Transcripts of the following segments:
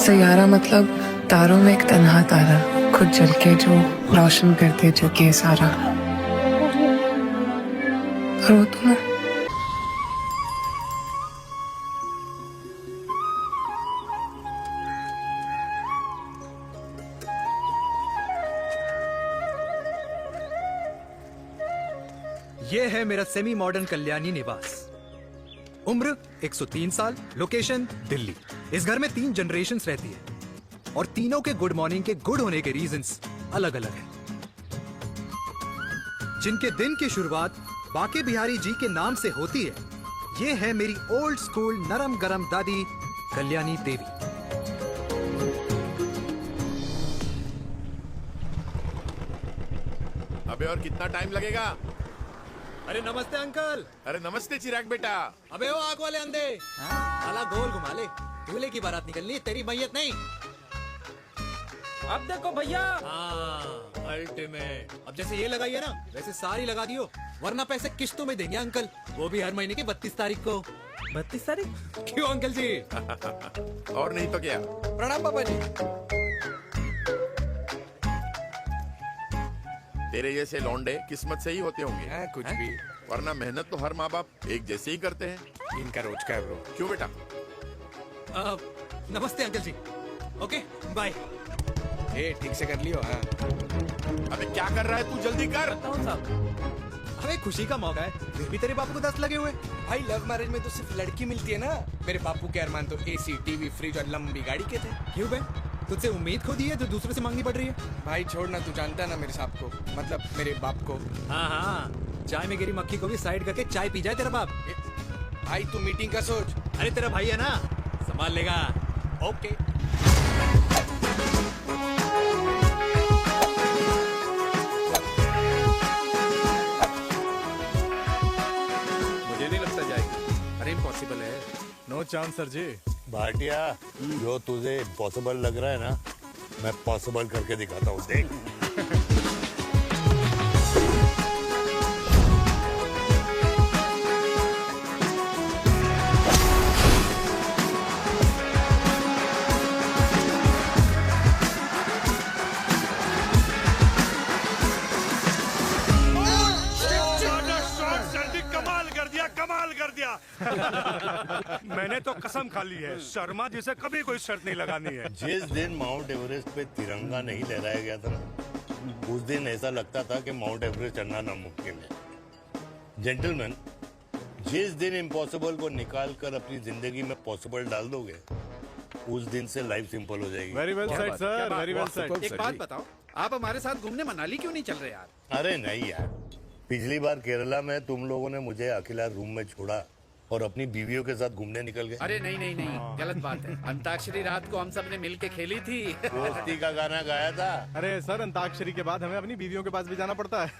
सैयारा मतलब तारों में एक तन्हा तारा, खुद जल के जो रोशन करते जग ये सारा। और वो तुम हो। ये है मेरा सेमी मॉडर्न कल्याणी निवास। उम्र 103 साल, लोकेशन दिल्ली। इस घर में 3 जनरेशन्स रहती है और तीनों के गुड मॉर्निंग के गुड होने के रीजंस अलग अलग हैं। जिनके दिन की शुरुआत बाके बिहारी जी के नाम से होती है, ये है मेरी ओल्ड स्कूल नरम गरम दादी कल्याणी देवी। अबे और कितना टाइम लगेगा? अरे नमस्ते अंकल। अरे नमस्ते चिराग बेटा। अबे वो आग वाले अंधे, साला गोल घुमा ले। दूल्हे की बारात निकलनी, तेरी मैयत नहीं। अब देखो भैया, अल्टीमेट। अब जैसे ये लगाई है ना, वैसे सारी लगा दियो, वरना पैसे किश्तों में देंगे अंकल, वो भी हर महीने की 32 तारीख को। 32 तारीख? क्यों अंकल जी? और नहीं तो क्या। प्रणाम पापा जी। तेरे जैसे लौंडे किस्मत से ही होते होंगे। कुछ भी, वरना मेहनत तो हर माँ बाप एक जैसे ही करते हैं। इनका रोज का है ब्रो। क्यों बेटा? नमस्ते अंकल जी। Okay bye. ए ठीक से कर लियो। हाँ अबे क्या कर रहा है तू? जल्दी कर। बताओ साहब। अरे खुशी का मौका है, फिर भी तेरे बापू को 10 लगे हुए। भाई लव मैरिज में तो सिर्फ लड़की मिलती है ना। मेरे बापू के अरमान तो एसी, टीवी, फ्रिज और लंबी गाड़ी के थे। क्यों बे? तुझसे उम्मीद खो दी है जो दूसरों से मांगनी पड़ रही है? भाई छोड़ना, तू जानता ना मेरे साहब को, मतलब मेरे बाप को। हाँ हाँ, चाय में गिरी मक्खी को भी साइड करके चाय पी जाए तेरा बाप। भाई तू मीटिंग का सोच। अरे तेरा भाई है ना, संभाल लेगा। ओके। मुझे नहीं लगता जाएगी। अरे इम्पॉसिबल है। नो चांस सर जी। भाटिया, जो तुझे इम्पॉसिबल लग रहा है ना, मैं पॉसिबल करके दिखाता हूँ, देख। कमाल कर दिया। मैंने तो कसम खा ली है, शर्मा जी से कभी कोई शर्त नहीं लगानी है। जिस दिन माउंट एवरेस्ट पे तिरंगा नहीं लहराया गया था ना, उस दिन ऐसा लगता था कि माउंट एवरेस्ट चढ़ना नामुमकिन है। जेंटलमैन, जिस दिन इम्पॉसिबल को निकाल कर अपनी जिंदगी में पॉसिबल डाल दोगे, उस दिन से लाइफ सिंपल हो जाएगी। Very well said sir, very well said. एक बात बताओ, आप हमारे साथ घूमने मनाली क्यों नहीं चल रहे यार? अरे नहीं यार, पिछली बार केरला में तुम लोगों ने मुझे अकेला रूम में छोड़ा और अपनी बीवियों के साथ घूमने निकल गए। अरे नहीं नहीं नहीं, गलत बात है। अंताक्षरी रात को हम सब ने मिल के खेली थी। दोस्ती का गाना गाया था। अरे सर, अंताक्षरी के बाद हमें अपनी बीवियों के पास भी जाना पड़ता है।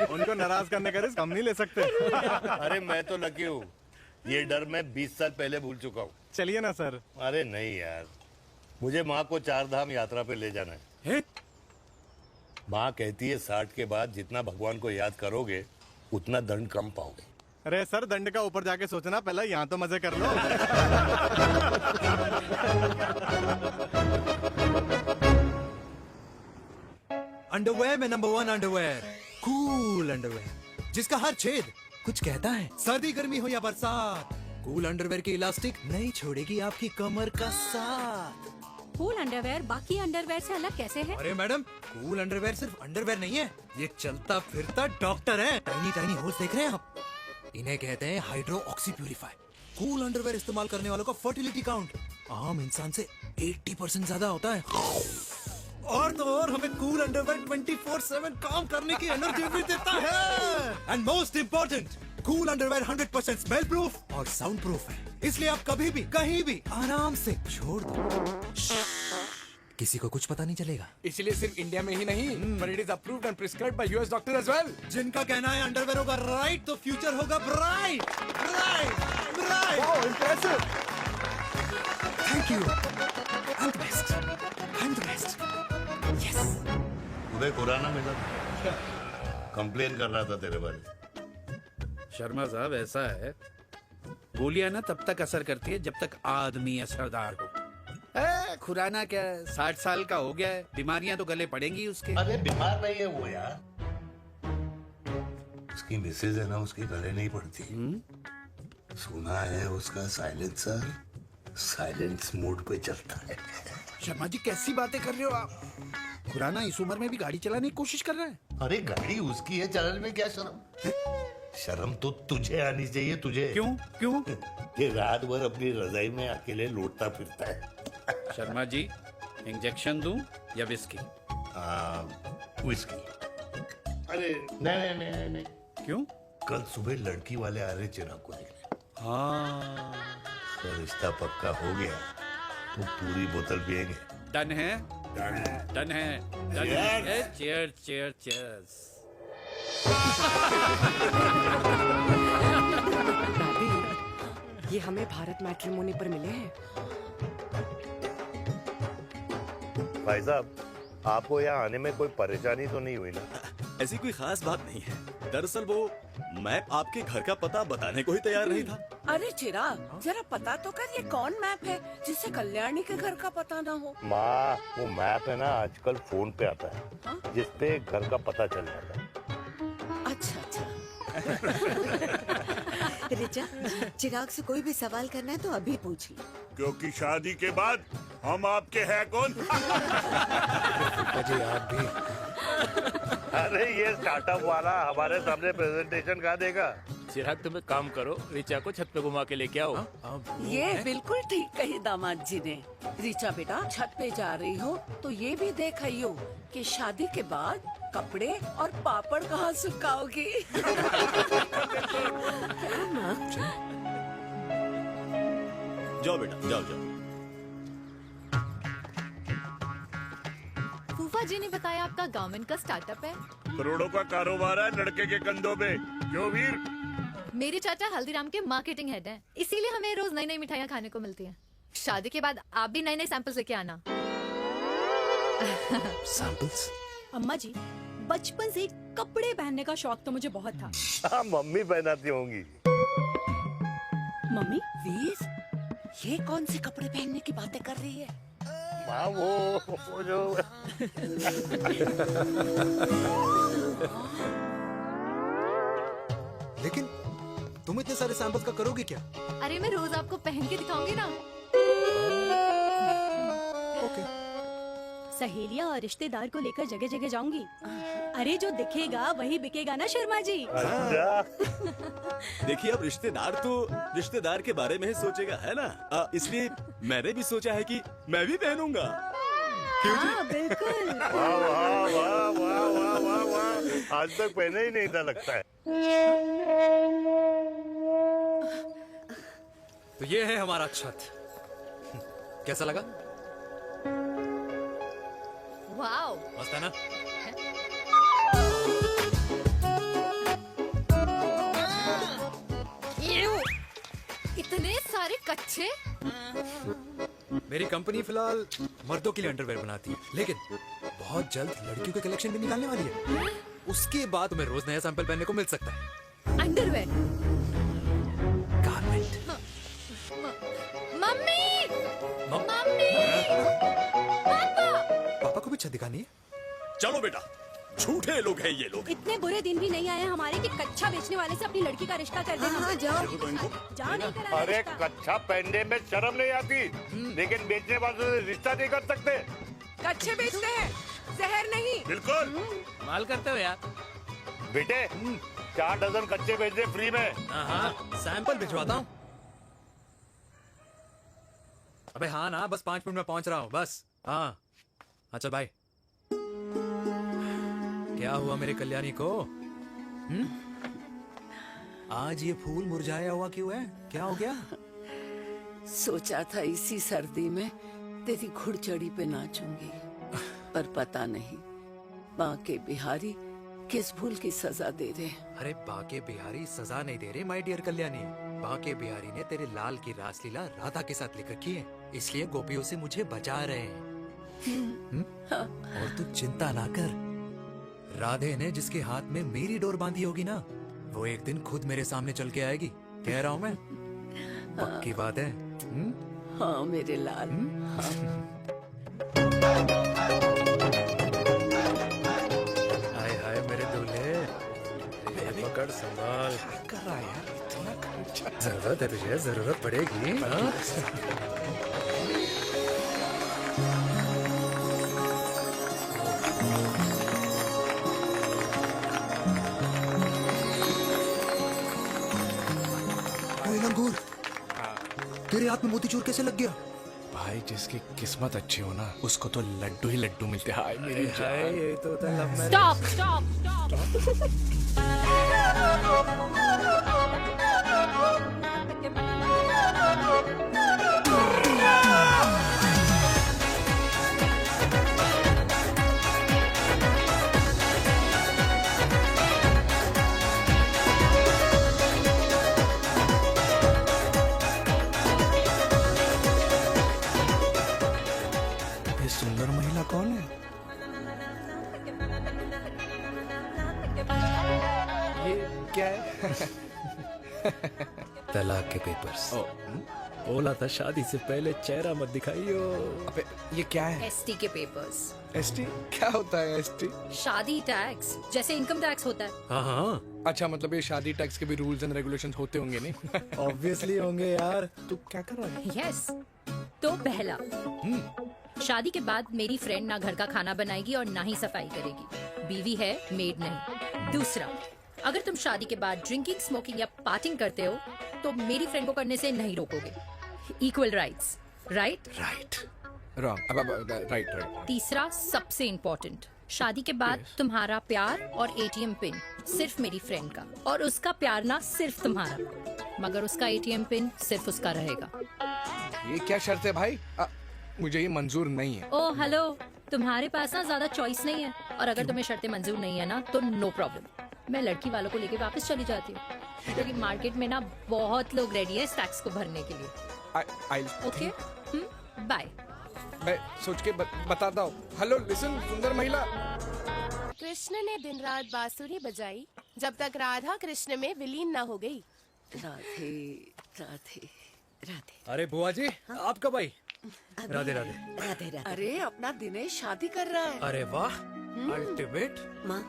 उनको नाराज करने का रिस्क हम नहीं ले सकते। अरे मैं तो लकी हूँ, ये डर मैं 20 साल पहले भूल चुका हूँ। चलिए ना सर। अरे नहीं यार, मुझे माँ को 4 धाम यात्रा पे ले जाना है। माँ कहती है 60 के बाद जितना भगवान को याद करोगे उतना दंड कम पाओगे। अरे सर, दंड का ऊपर जाके सोचना, पहले यहाँ तो मजे कर लो। अंडरवेयर में नंबर 1 अंडरवेयर, कूल अंडरवेयर, जिसका हर छेद कुछ कहता है। सर्दी गर्मी हो या बरसात, कूल अंडरवेयर की इलास्टिक नहीं छोड़ेगी आपकी कमर का साथ। कूल अंडरवेयर बाकी अंडरवेयर से अलग कैसे है? अरे मैडम, कूल अंडरवेयर सिर्फ अंडरवेयर नहीं है, ये चलता फिरता डॉक्टर है। टाइनी टाइनी होल्स देख रहे हैं आप? इन्हें कहते हैं hydro oxy purifier. Cool underwear इस्तेमाल करने वालों का फर्टिलिटी काउंट आम इंसान से 80% ज्यादा होता है। और तो और हमें कूल अंडरवेयर 24/7 काम करने की एनर्जी भी देता है। And most important, cool underwear 100% smell proof और साउंड प्रूफ है, इसलिए आप कभी भी कहीं भी आराम से छोड़ दो, किसी को कुछ पता नहीं चलेगा। इसलिए सिर्फ इंडिया में ही नहीं, but it is approved and prescribed by US doctor as well. जिनका कहना है अंडरवेयर होगा राइट तो फ्यूचर होगा bright bright bright. Oh, impressive. Thank you. I am the best, I am the best. Yes. Uday Khurana मिला था, कंप्लेन कर रहा था तेरे बारे में। शर्मा साहब, ऐसा है, गोलियां ना तब तक असर करती है जब तक आदमी असरदार हो। खुराना क्या 60 साल का हो गया है, बीमारियां तो गले पड़ेंगी उसके। अरे बीमार नहीं है वो यार, उसकी मिसेज है ना, उसके गले नहीं पड़ती। सुना है उसका साइलेंसर साइलेंस मोड पे चलता है। शर्मा जी कैसी बातें कर रहे हो आप? खुराना इस उम्र में भी गाड़ी चलाने की कोशिश कर रहा है। अरे गाड़ी उसकी है, चलाने में क्या शर्म? शर्म तो तुझे आनी चाहिए, तुझे। क्यों क्यों? ये रात भर अपनी रजाई में अकेले लौटता फिरता है। शर्मा जी इंजेक्शन दूं या विस्की? विस्की। अरे नहीं नहीं नहीं नहीं, क्यों? कल सुबह लड़की वाले आ रहे चिराग को देखने। हाँ तो रिश्ता पक्का हो गया तो पूरी बोतल पिएंगे। डन है डन है। डन है डन Cheers. है। Cheer cheer cheers. दादी, ये हमें भारत मैट्रिमोनी पर मिले हैं। भाई साहब, आपको यहाँ आने में कोई परेशानी तो नहीं हुई ना? ऐसी कोई खास बात नहीं है। दरअसल वो मैप आपके घर का पता बताने को ही तैयार नहीं था। अरे चिराग, जरा पता तो कर, ये कौन मैप है जिससे कल्याणी के घर का पता ना हो? माँ, वो मैप है ना आजकल फोन पे आता है, जिसपे घर का पता चल जाता है। अच्छा अच्छा। रिचा, चिराग से कोई भी सवाल करना है तो अभी पूछ लो। क्योंकि शादी के बाद हम आपके हैं कौन? अजय आप भी। अरे ये स्टार्टअप वाला हमारे सामने प्रेजेंटेशन कहाँ देगा? चिराग तुम एक काम करो, रिचा को छत पे घुमा के लेके आओ। ये बिल्कुल ठीक कही दामाद जी ने। रिचा बेटा, छत पे जा रही हो तो ये भी देख आइयो कि शादी के बाद कपड़े और पापड़ कहाँ सुखाओगी। जाओ बेटा, जाओ जाओ। फूफा जी ने बताया आपका गवर्नमेंट का स्टार्टअप है। करोड़ों का कारोबार है लड़के के कंधों पे। क्यों वीर? मेरे चाचा हल्दीराम के मार्केटिंग हेड हैं, इसीलिए हमें रोज नई नई मिठाइयाँ खाने को मिलती हैं। शादी के बाद आप भी नए नए सैंपल्स लेके आना। सैंपल्स? अम्मा जी, बचपन से कपड़े पहनने का शौक तो मुझे बहुत था। हाँ, मम्मी पहनाती होंगी। मम्मी, वीर, ये कौन से कपड़े पहनने की बातें कर रही है? माँ, वो जो लेकिन तुम इतने सारे सैंपल्स का करोगी क्या? अरे मैं रोज आपको पहन के दिखाऊंगी ना। ओके। सहेलियाँ और रिश्तेदार को लेकर जगह जगह जाऊंगी। अरे जो दिखेगा वही बिकेगा ना शर्मा जी। अच्छा। देखिए अब रिश्तेदार तो रिश्तेदार के बारे में ही सोचेगा, है ना? इसलिए मैंने भी सोचा है कि मैं भी पहनूंगा। हाँ बिल्कुल। वाह वाह वाह वाह वाह वाह वाह, आज तक पहने ही नहीं था लगता है। तो ये है हमारा छत। कैसा लगा? वाओ, मस्त है ना? इतने सारे कच्चे। मेरी कंपनी फिलहाल मर्दों के लिए अंडरवेयर बनाती है, लेकिन बहुत जल्द लड़कियों के कलेक्शन भी निकालने वाली है। उसके बाद तुम्हें रोज नया सैंपल पहनने को मिल सकता है। अंडरवेयर। गारमेंट। मम्मी, मम- मम्मी, पापा। पापा को भी छत दिखानी है? चलो बेटा, झूठे लोग हैं ये लोग। इतने बुरे दिन भी नहीं आए हमारे कि कच्चा बेचने वाले से अपनी लड़की का रिश्ता कर देना। हाँ, जाओ। जाओ नहीं करा अरे रिश्ता। कच्चा पहनने में शर्म नहीं आती, लेकिन बेचने वालों से रिश्ता नहीं कर सकते। कच्चे बेचते हैं, जहर नहीं। बिल्कुल। माल करते हो यार। बेटे, 4 डजन कच्चे बेच दे फ्री में। हाँ, सैंपल भिजवाता हूँ। अबे हाँ ना, बस 5 मिनट में पहुंच रहा हूँ बस। हाँ चल भाई। क्या हुआ मेरे कल्याणी को? आज ये फूल मुरझाया हुआ क्यों है? क्या हो गया? सोचा था इसी सर्दी में तेरी घुड़चड़ी पे नाचूंगी, पर पता नहीं बांके बिहारी किस भूल की सजा दे रहे। अरे बाके बिहारी सजा नहीं दे रहे माय डियर कल्याणी। बाके बिहारी ने तेरे लाल की रासलीला राधा के साथ लिख रखी है, इसलिए गोपियों से मुझे बचा रहे हैं। और तू चिंता ना कर, राधे ने जिसके हाथ में मेरी डोर बांधी होगी ना, वो एक दिन खुद मेरे सामने चल के आएगी। कह रहा हूँ मैं, पक्की बात है। हाँ मेरे लाल। हाय हाय मेरे दूल्हे, ये पकड़ संभाल। कर रहा है यार इतना खर्चा। जरूरत है तुझे, जरूरत पड़ेगी। हाँ? ओए लंगूर, तेरे हाथ में मोतीचूर कैसे लग गया? भाई जिसकी किस्मत अच्छी हो ना उसको तो लड्डू ही लड्डू मिलते हैं। हाय मेरी हाय, जान। ये तो होता है love marriage। Stop stop stop. ये सुंदर महिला कौन है? ये क्या है? तलाक के पेपर्स। बोला था शादी से पहले चेहरा मत दिखाइयो। अबे ये क्या है? एसटी के पेपर्स। एसटी क्या होता है एसटी? शादी टैक्स जैसे इनकम टैक्स होता है। हाँ हाँ, अच्छा मतलब ये शादी टैक्स के भी रूल्स एंड रेगुलेशंस होते होंगे नहीं? ऑब्वियसली होंगे यार। तू क्या कर रहा है? यस। तो पहला, शादी के बाद मेरी फ्रेंड ना घर का खाना बनाएगी और ना ही सफाई करेगी। बीवी है, मेड नहीं। दूसरा, अगर तुम शादी के बाद ड्रिंकिंग, स्मोकिंग या पार्टिंग करते हो तो मेरी फ्रेंड को करने से नहीं रोकोगे। Equal rights, right? Right wrong. अब राइट राइट। तीसरा, सबसे इम्पोर्टेंट, शादी के बाद तुम्हारा प्यार और एटीएम पिन सिर्फ मेरी फ्रेंड का, और उसका प्यार ना सिर्फ तुम्हारा, मगर उसका एटीएम पिन सिर्फ उसका रहेगा। ये क्या शर्त है भाई? मुझे ये मंजूर नहीं है। ओ हेलो, तुम्हारे पास ना ज्यादा चॉइस नहीं है, और अगर तुम्हें शर्तें मंजूर नहीं है ना तो नो प्रॉब्लम, मैं लड़की वालों को लेके वापस चली जाती हूँ, क्योंकि मार्केट में ना बहुत लोग रेडी है इस टैक्स को भरने के लिए। Okay, bye. मैं सोच के बताता हूँ। हेलो लिसन सुंदर महिला। कृष्ण ने दिन रात बांसुरी बजाई जब तक राधा कृष्ण में विलीन न हो गई। राधे राधे राधे। अरे बुआ जी, आप कब आई? राधे राधे। राधे राधे। अरे अपना दिनेश शादी कर रहा है। अरे वाह, अल्टीमेट। माँ,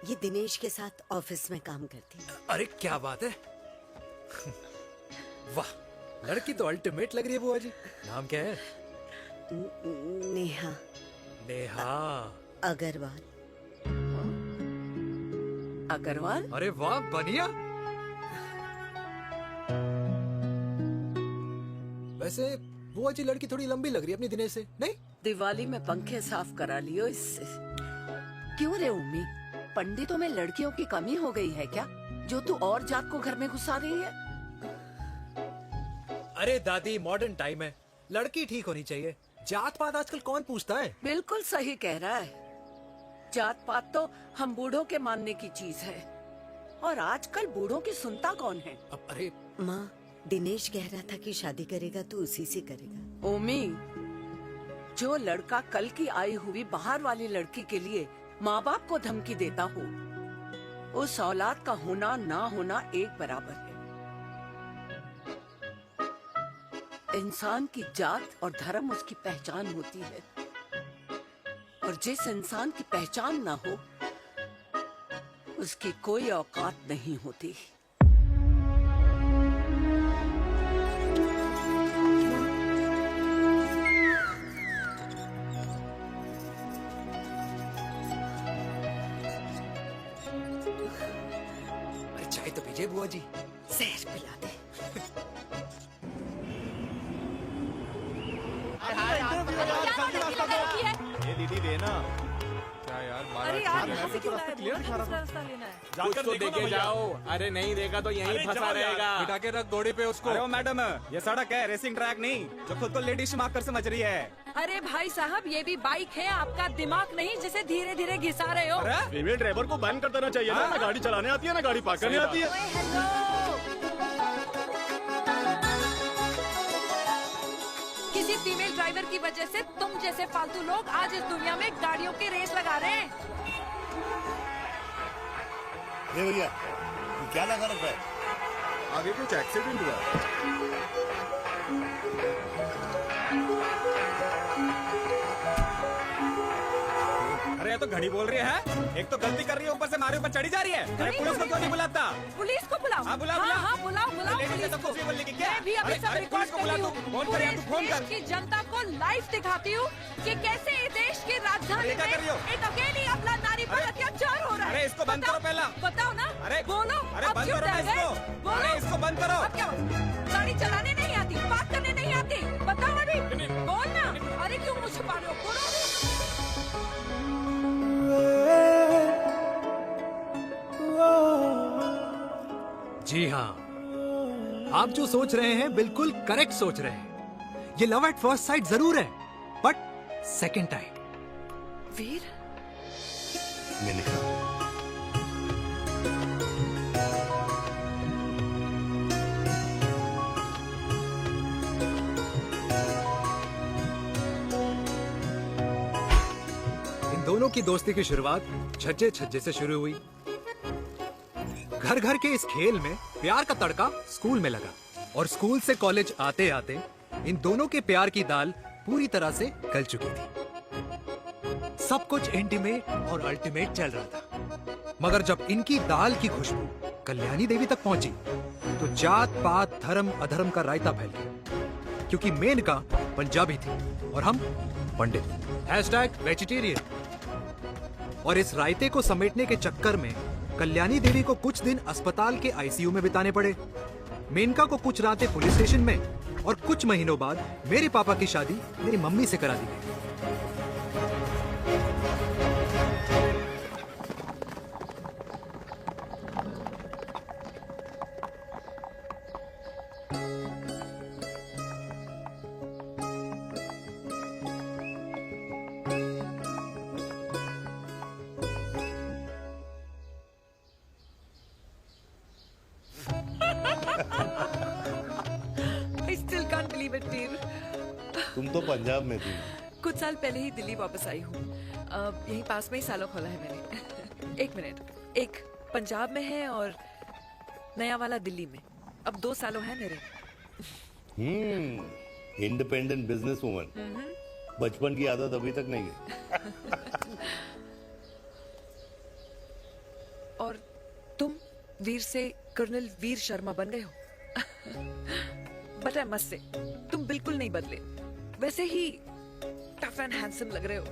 ये दिनेश के साथ ऑफिस में काम करती है। अरे क्या बात है। वाह, लड़की तो अल्टीमेट लग रही है बुआ जी। नाम क्या है? नेहा। नेहा अग्रवाल। अग्रवाल? अरे वाह, बढ़िया। वैसे बुआ जी लड़की थोड़ी लंबी लग रही है अपनी दिनेश से, नहीं? दिवाली में पंखे साफ करा लियो इससे। क्यों रे उम्मी, पंडितों में लड़कियों की कमी हो गई है क्या, जो तू और जात को घर में घुसा रही है? अरे दादी, मॉडर्न टाइम है, लड़की ठीक होनी चाहिए। जात पात आजकल कौन पूछता है? बिल्कुल सही कह रहा है। जात पात तो हम बूढ़ों के मानने की चीज है, और आजकल बूढ़ों की सुनता कौन है? अरे माँ, दिनेश कह रहा था कि शादी करेगा तो उसी से करेगा। ओमी, जो लड़का कल की आई हुई बाहर वाली लड़की के लिए माँ बाप को धमकी देता हो, उस औलाद का होना ना होना एक बराबर है। इंसान की जात और धर्म उसकी पहचान होती है, और जिस इंसान की पहचान ना हो उसकी कोई औकात नहीं होती। अरे चाय तो पीजिए बुआ जी। जहर पिला दे। ये दीदी देना। क्या यार? अरे यार, यहाँ से क्यों लाए? दूसरा रास्ता लेना है। कुछ तो देके जाओ। अरे नहीं देगा तो यहीं फंसा रहेगा। बिठा के रख घोड़ी पे उसको। अरे मैडम, ये सड़क है, रेसिंग ट्रैक नहीं, जो खुद को लेडीज मार्क कर समझ रही है। अरे भाई साहब, ये भी बाइक है, आपका दिमाग नहीं जिसे धीरे धीरे घिसा रहे हो। फीमेल ड्राइवर को बैन कर देना चाहिए ना गाड़ी चलाने आती है ना गाड़ी पार्क करने आती है। किसी फीमेल ड्राइवर की वजह से तुम जैसे फालतू लोग आज इस दुनिया में गाड़ियों की रेस लगा रहे हैं। ये भैया, क्या लगा रखा है? आगे कुछ एक्सीडेंट हुआ। अरे ये तो घड़ी बोल रही है। एक तो गलती कर रही है, ऊपर से हमारे ऊपर चढ़ी जा रही है। अरे पुलिस को क्यों नहीं बुलाता? पुलिस को बुलाओ। हाँ बुलाओ हाँ, बुलाओ लेडीज है तो कुछ भी बोलने की क्या? मैं भी अभी अरे, सब अरे, रिकॉर्ड पुलिस को बुला कर तू। रही हूँ। फोन कर यार, तू फोन देश कर। की जनता को लाइव दिखाती हूँ कि कैसे इस देश की राजधानी अरे, क्या कर रही हो? में एक अकेली अबला नारी पर अत्याचार हो रहा है। अरे, इसको बंद करो पहला। बताओ ना। अरे, बोलो। अरे, अब बंद क्यों करो डर ना गए? इसको। बोलो। अरे, इसको बंद करो। अब क्या गाड़ी चलाने नहीं आती, बात करने नहीं आती, बताओ अभी। बोल ना। अरे क्यों मुझे छुपा रहे हो? बोलो। जी हाँ, आप जो सोच रहे हैं बिल्कुल करेक्ट सोच रहे हैं। ये लव एट फर्स्ट साइट जरूर है, बट सेकंड टाइम। वीर, मेनका, इन दोनों की दोस्ती की शुरुआत छज्जे छज्जे से शुरू हुई। घर घर के इस खेल में प्यार का तड़का स्कूल में लगा, और स्कूल से कॉलेज आते आते इन दोनों के प्यार की दाल पूरी तरह से गल चुकी थी। सब कुछ इंटीमेट और अल्टीमेट चल रहा था, मगर जब इनकी दाल की खुशबू कल्याणी देवी तक पहुंची तो जात पात धर्म अधर्म का रायता फैल गया, क्योंकि मेनका पंजाबी थी और हम पंडित। #वेजिटेरियन। और इस रायते को समेटने के चक्कर में कल्याणी देवी को कुछ दिन अस्पताल के आईसीयू में बिताने पड़े, मेनका को कुछ रातें पुलिस स्टेशन में, और कुछ महीनों बाद मेरे पापा की शादी मेरी मम्मी से करा दी गई। I still can't believe it, वीर। तुम तो पंजाब में थी। कुछ साल पहले ही दिल्ली वापस आई हूँ। यहीं पास में ही सालों खोला है मैंने। एक मिनट, एक पंजाब में है और नया वाला दिल्ली में। अब 2 सालों है मेरे। Independent business woman. बचपन की आदत अभी तक नहीं है। और तुम वीर से कर्नल वीर शर्मा बन गए हो। बट आई मस्ट से, तुम बिल्कुल नहीं बदले, वैसे ही टफ एंड हैंडसम लग रहे हो।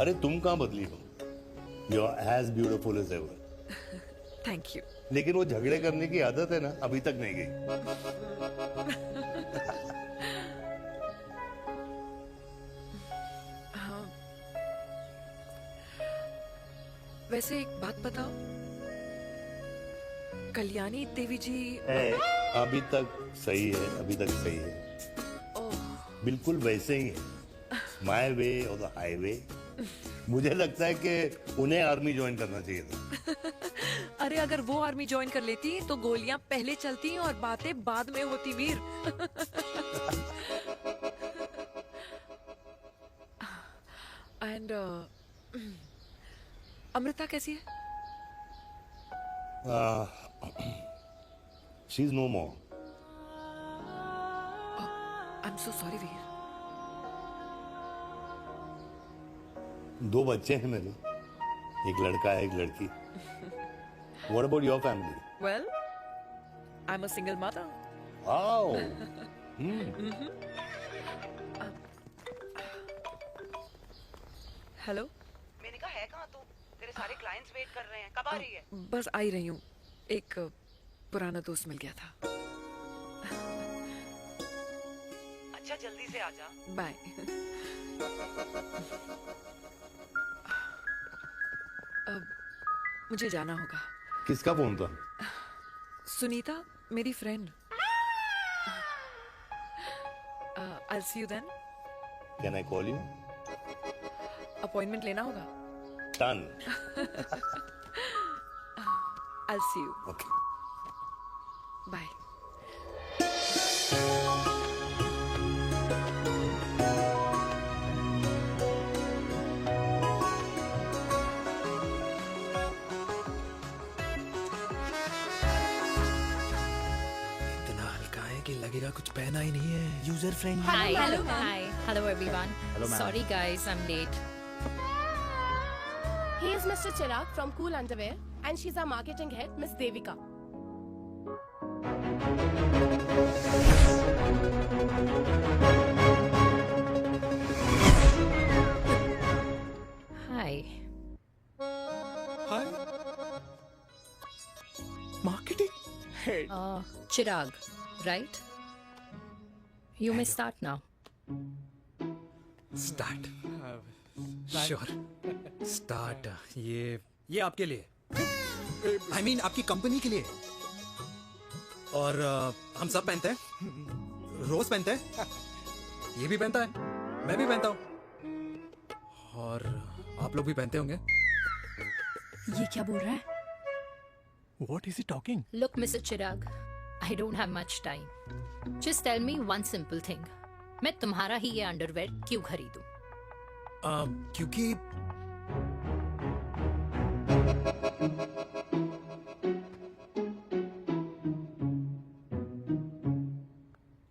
अरे तुम कहाँ बदली हो? You are as beautiful as ever. Thank you. लेकिन वो झगड़े करने की आदत है ना, अभी तक नहीं गई। हाँ। वैसे एक बात बताओ, कल्याणी देवी जी अभी तक सही है, अभी तक सही है। बिल्कुल वैसे ही है, माय वे और द हाईवे। मुझे लगता है कि उन्हें आर्मी ज्वाइन करना चाहिए था। अरे अगर वो आर्मी ज्वाइन कर लेती तो गोलियां पहले चलती और बातें बाद में होती, वीर। एंड अमृता कैसी है? She is no more. I am so sorry Veer. 2 बच्चे हैं मेरे, एक लड़का है, एक लड़की। What about your family? Well, I'm a single mother. Wow. Hello. Menaka है कहाँ तू? तेरे सारे क्लाइंट्स वेट कर रहे हैं, कब आ रही है? बस आ ही रही हूँ, एक पुराना दोस्त मिल गया था। अच्छा जल्दी से आ जा। बाय। अब मुझे जाना होगा। किसका फोन था? सुनीता, मेरी friend. I'll see you then. Can I call you? Appointment लेना होगा। Done. I'll see you. Okay. Bye. इतना हल्का है इतना ही नहीं है, user friendly. Hello everyone. Hello, ma'am. Sorry guys, I'm late. He is Mr. Chirag from Cool Underwear and she's our marketing head, Miss Devika. Hi. Hi. Marketing head. Chirag, right? You may start now. Start sure start. ये आपके लिए, I mean आपकी company के लिए। और हम सब पहनते हैं, रोज पहनते हैं, ये भी पहनता है, मैं भी पहनता हूँ, और आप लोग भी पहनते होंगे। ये क्या बोल रहा है? What is he talking? Look, Mr. Chirag, I don't have much time. Just tell me one simple thing. मैं तुम्हारा ही ये अंडरवेयर क्यों खरीदूं?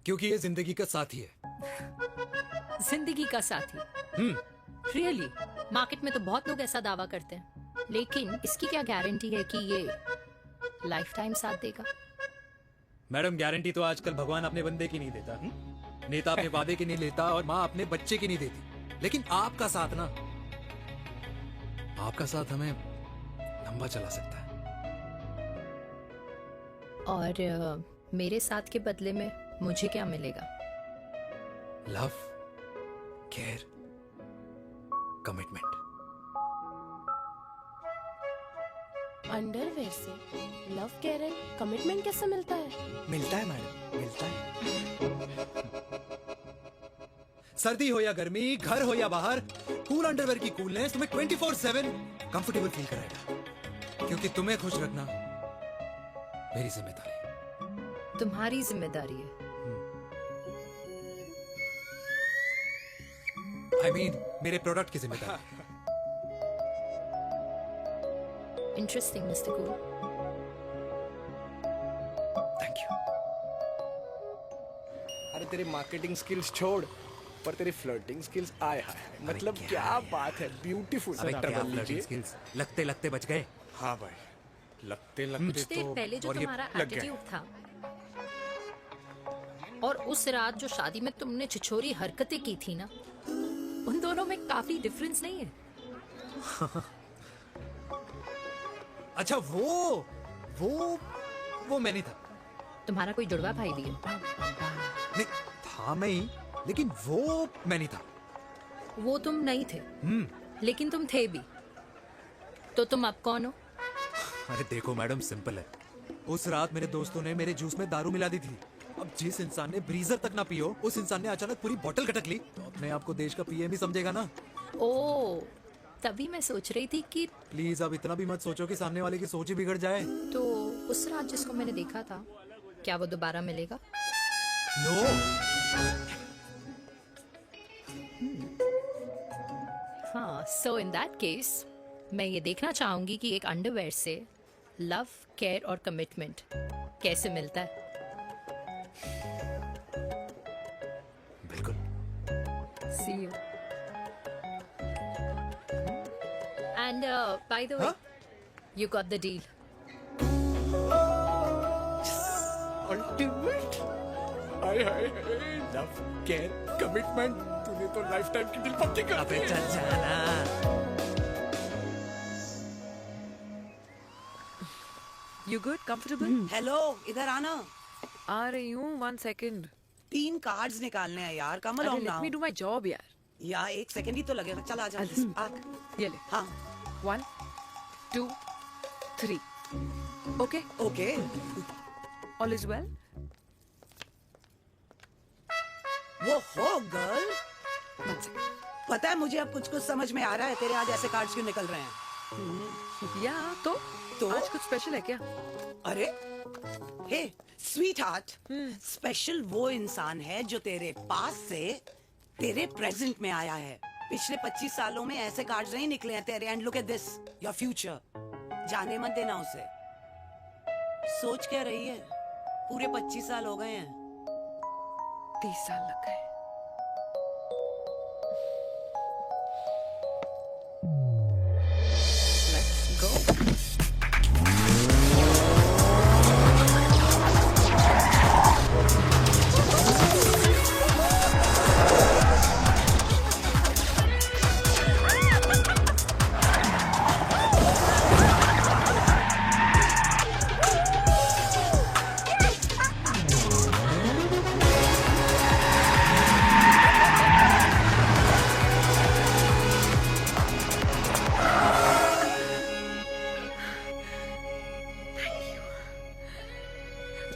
क्योंकि ये जिंदगी का साथी है। जिंदगी का साथी? Really? मार्केट में तो बहुत लोग ऐसा दावा करते हैं, लेकिन इसकी क्या गारंटी है कि ये लाइफ टाइम साथ देगा? मैडम, गारंटी तो आजकल भगवान अपने बंदे की नहीं देता, नेता अपने वादे की नहीं लेता, और माँ अपने बच्चे की नहीं देती। लेकिन आपका साथ ना, आपका साथ हमें लंबा चला सकता है। और मेरे साथ के बदले में मुझे क्या मिलेगा? Love, care, commitment. अंडरवेयर से लव, केयर एंड कमिटमेंट कैसे मिलता है? मिलता है मैडम, मिलता है। सर्दी हो या गर्मी, घर हो या बाहर, कूल अंडरवेयर की कूलनेस तुम्हें 24/7 कंफर्टेबल फील कराएगा। क्योंकि तुम्हें खुश रखना मेरी जिम्मेदारी है। तुम्हारी जिम्मेदारी है? I mean, मेरे प्रोडक्ट की जिम्मेदारी है। Interesting, Mr. Cool. Thank you. अरे तेरी मार्केटिंग स्किल्स छोड़, पर तेरी फ्लर्टिंग स्किल्स आए हाय, मतलब क्या बात है, ब्यूटीफुल। स्किल्स लगते लगते बच गए। हाँ भाई, लगते कुछ लगते देर तो पहले जो और ये तुम्हारा लग गया। एटीट्यूड था, और उस रात जो शादी में तुमने छिछोरी हरकतें की थी ना, उन दोनों में काफी डिफरेंस नहीं है? अच्छा, वो मैं नहीं था। तुम्हारा कोई जुड़वा भाई भी है? नहीं था मैं ही, लेकिन वो मैं नहीं था। वो तुम नहीं थे, लेकिन तुम थे भी। तो तुम अब कौन हो? अरे देखो मैडम, सिंपल है। उस रात मेरे दोस्तों ने मेरे जूस में दारू मिला दी थी। अब जिस इंसान ने ब्रीजर तक ना पियो, उस इंसान ने अचानक पूरी बोतल खटक ली, तो अपने आप को देश का पीएम ही समझेगा ना। ओ, तभी मैं सोच रही थी कि प्लीज अब इतना भी मत सोचो कि सामने वाले की सोच ही बिगड़ जाए। तो उस रात जिसको मैंने देखा था, क्या वो दोबारा मिलेगा? नो। हाँ, सो इन दैट केस मैं ये देखना चाहूंगी कि एक अंडरवेयर से लव, केयर और कमिटमेंट कैसे मिलता है। बिल्कुल। See you. And by the way, you got the deal. Ultimate. Hi hi, love, care, commitment, तूने तो लाइफ टाइम की डील पक्की कर दी है। You good? Comfortable? हेलो, इधर आना। आ रही हूँ, 1 second. 3 कार्ड्स निकालने हैं यार, कमल अरे, on let me do my job यार. यार 1 सेकंड ही तो लगेगा, चल आ जा। ये ले. हाँ. 1, 2, 3. Okay? Okay. All is well? वो हो गर्ल। पता है मुझे अब कुछ समझ में आ रहा है, तेरे आज ऐसे कार्ड्स क्यों निकल रहे हैं। या तो आज कुछ स्पेशल है क्या? अरे हे स्वीट हार्ट, स्पेशल वो इंसान है जो तेरे पास से तेरे प्रेजेंट में आया है। पिछले 25 सालों में ऐसे कार्ड्स नहीं निकले हैं तेरे। And look at this, your future. जाने मत देना उसे। सोच क्या रही है, पूरे 25 साल हो गए हैं, 30 साल लग गए। Let's go.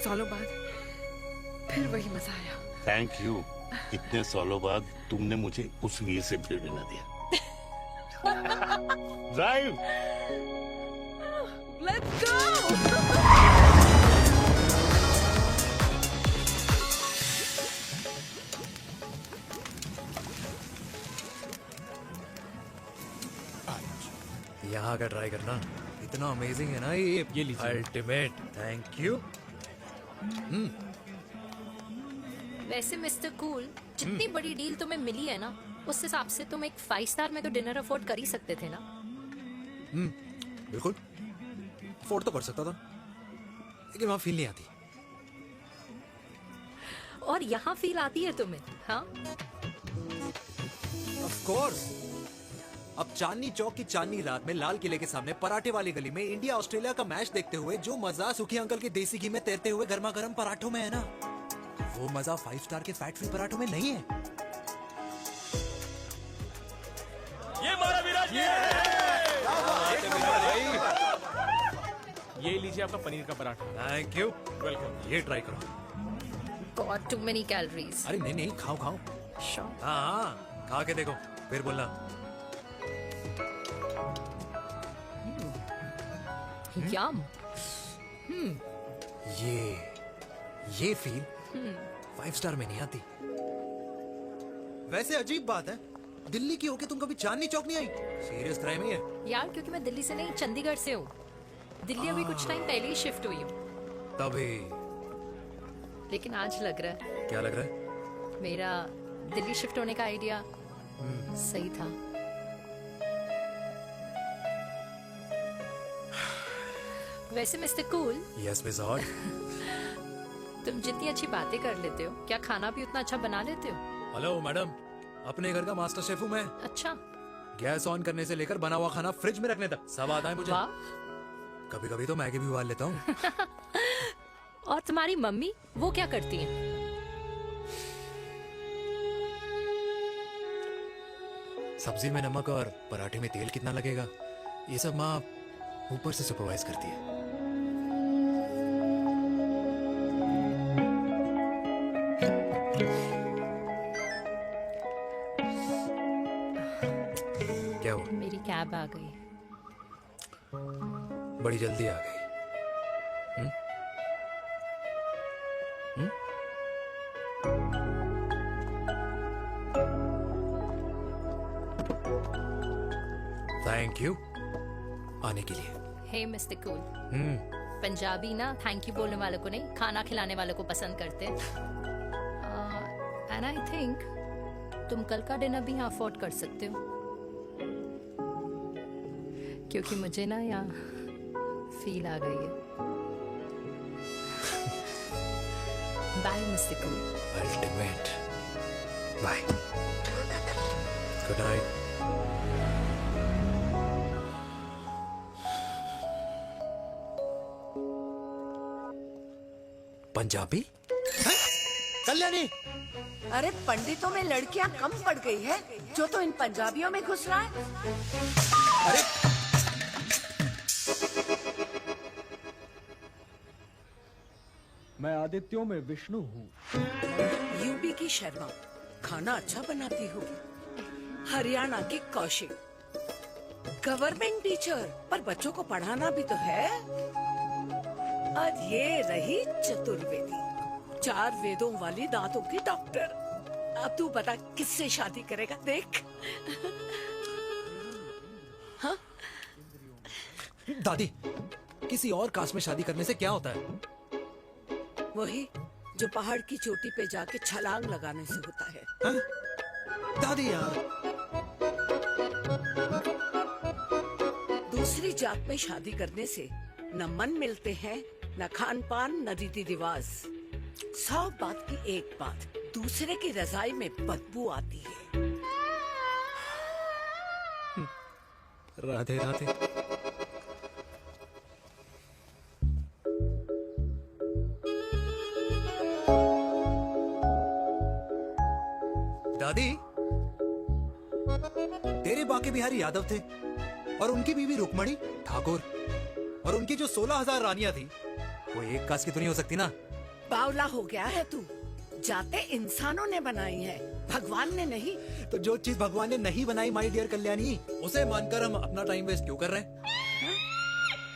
सालों बाद फिर वही मजा आया। Thank you. इतने सालों बाद तुमने मुझे उस वीर से भी मिला दिया। ड्राइव। Let's go. यहाँ का ट्राई करना, इतना अमेजिंग है ना ये लीजिए अल्टीमेट। Thank you. वैसे मिस्टर कूल, जितनी बड़ी डील तुम्हें मिली है ना, उस हिसाब से तुम एक 5 स्टार में तो डिनर अफोर्ड कर ही सकते थे ना। बिल्कुल अफोर्ड तो कर सकता था, लेकिन वहां फील नहीं आती। और यहाँ फील आती है तुम्हें? हाँ, ऑफ कोर्स। अब चांदनी चौक की चांदनी रात में लाल किले के सामने पराठे वाली गली में इंडिया ऑस्ट्रेलिया का मैच देखते हुए जो मजा सुखी अंकल के देसी घी में तैरते हुए गर्मा गर्म पराठों में है ना, वो मजा 5 स्टार के फैट फ्री पराठों में नहीं है। ये मारा विराट। ये लीजिए आपका पनीर का पराठा। Thank you. वेलकम। ये ट्राई करो। God too many calories. अरे नहीं नहीं, खाओ खाओ। Sure. हाँ, खा के देखो फिर बोलना। यम। ये फील 5 स्टार में नहीं आती। वैसे अजीब बात है, दिल्ली की होके तुम कभी चांदनी चौक नहीं आई? सीरियस क्राइम ही है यार, क्योंकि मैं दिल्ली से नहीं चंडीगढ़ से हूँ। दिल्ली अभी कुछ टाइम पहले ही शिफ्ट हुई हूँ। तभी। लेकिन आज लग रहा है क्या लग रहा है? मेरा दिल्ली शिफ्ट होने का आइडिया सही था। वैसे mister cool, yes miss hot. तुम जितनी अच्छी बातें कर लेते हो, क्या खाना भी उतना अच्छा बना लेते हो? हेलो मैडम, अपने घर का मास्टर शेफ हूँ मैं। अच्छा। गैस ऑन करने से लेकर बना हुआ खाना फ्रिज में रखने तक सब आता है मुझे। वाह। कभी कभी तो मैगी भी उबाल लेता हूँ। और तुम्हारी मम्मी, वो क्या करती हैं? सब्जी में नमक और पराठे में तेल कितना लगेगा, ये सब माँ ऊपर से सुपरवाइज करती है। क्या हुआ? मेरी कैब आ गई। बड़ी जल्दी आ गई। थैंक यू आने के लिए। हे मिस्टर कूल, पंजाबी ना थैंक यू बोलने वालों को नहीं, खाना खिलाने वालों को पसंद करते हैं। एंड आई थिंक तुम कल का डिनर भी यहाँ अफोर्ड कर सकते हो, क्योंकि मुझे ना यहाँ फील आ गई है। Bye mister cool. Ultimate. Bye. Good night. Punjabi? Kalyani! अरे पंडितों में लड़कियां कम पड़ गई है जो तो इन पंजाबियों में घुस रहा है। अरे मैं आदित्यों में विष्णु हूँ। यूपी की शर्मा, खाना अच्छा बनाती हूँ। हरियाणा की कौशिक, गवर्नमेंट टीचर, पर बच्चों को पढ़ाना भी तो है। और ये रही चतुर्वेदी, 4 वेदों वाली दांतों की डॉक्टर। अब तू बता किससे शादी करेगा? देख। हाँ? दादी, किसी और कास्ट में शादी करने से क्या होता है? वही जो पहाड़ की चोटी पे जाके छलांग लगाने से होता है। दादी यार, दूसरी जात में शादी करने से न मन मिलते हैं, न खान पान, न रीति रिवाज। 100 बात की एक बात, दूसरे की रजाई में बदबू आती है। राधे राधे। दादी, तेरे बाके बिहारी यादव थे और उनकी बीवी रुक्मणी ठाकुर, और उनकी जो 16,000 रानियां थी वो एक कास्ट की तो नहीं हो सकती ना। बावला हो गया है तू। जाते इंसानों ने बनाई है, भगवान ने नहीं। तो जो चीज भगवान ने नहीं बनाई माय डियर कल्याणी, उसे मानकर हम अपना टाइम वेस्ट क्यों कर रहे हैं?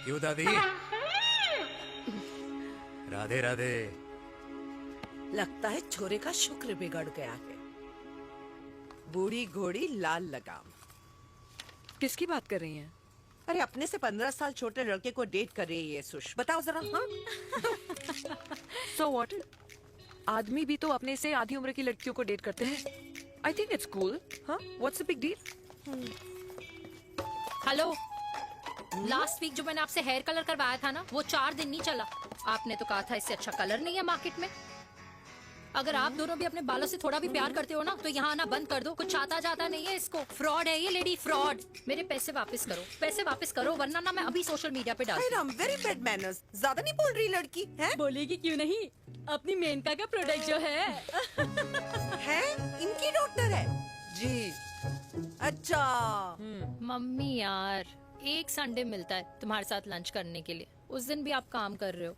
क्यों दादी? राधे राधे। लगता है छोरे का शुक्र बिगड़ गया है। बूढ़ी घोड़ी लाल लगाम। किसकी बात कर रही हैं? अरे अपने से 15 साल छोटे लड़के को डेट कर रही है सुश। बताओ जरा। हाँ? So what? आदमी भी तो अपने से आधी उम्र की लड़कियों को डेट करते हैं। I think it's cool. हाँ? What's the big deal? Hello, last week जो मैंने आपसे हेयर कलर करवाया था ना, वो 4 दिन नहीं चला। आपने तो कहा था इससे अच्छा कलर नहीं है मार्केट में। अगर आप दोनों भी अपने बालों से थोड़ा भी प्यार करते हो ना, तो यहाँ आना बंद कर दो। कुछ आता जाता नहीं है इसको। फ्रॉड है ये लेडी, फ्रॉड। मेरे पैसे वापस करो, पैसे वापस करो, वरना ना मैं अभी सोशल मीडिया पे डाल। Very bad manners. ज्यादा नहीं बोल रही लड़की है? बोलेगी क्यों नहीं? अपनी मेनका का प्रोडक्ट जो है इनकी डॉक्टर है जी। अच्छा। मम्मी यार, एक संडे मिलता है तुम्हारे साथ लंच करने के लिए, उस दिन भी आप काम कर रहे हो।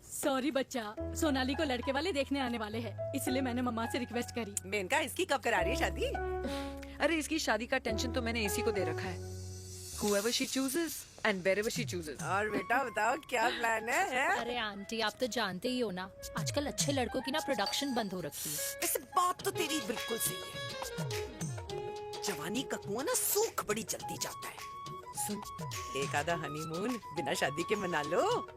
सॉरी बच्चा, सोनाली को लड़के वाले देखने आने वाले हैं, इसलिए मैंने मम्मा से रिक्वेस्ट करी। मेनका, इसकी कब करा रही है शादी? अरे इसकी शादी का टेंशन तो मैंने इसी को दे रखा है। Whoever she chooses and wherever she chooses. और बेटा बताओ क्या प्लान है? अरे आंटी, आप तो जानते ही हो ना, आजकल अच्छे लड़कों की ना प्रोडक्शन बंद हो रखी है। वैसे बात तो तेरी बिल्कुल सही है। जवानी का कुआं ना सूख बड़ी जल्दी जाता है। सुन, एक आधा हनीमून बिना शादी के मना लो।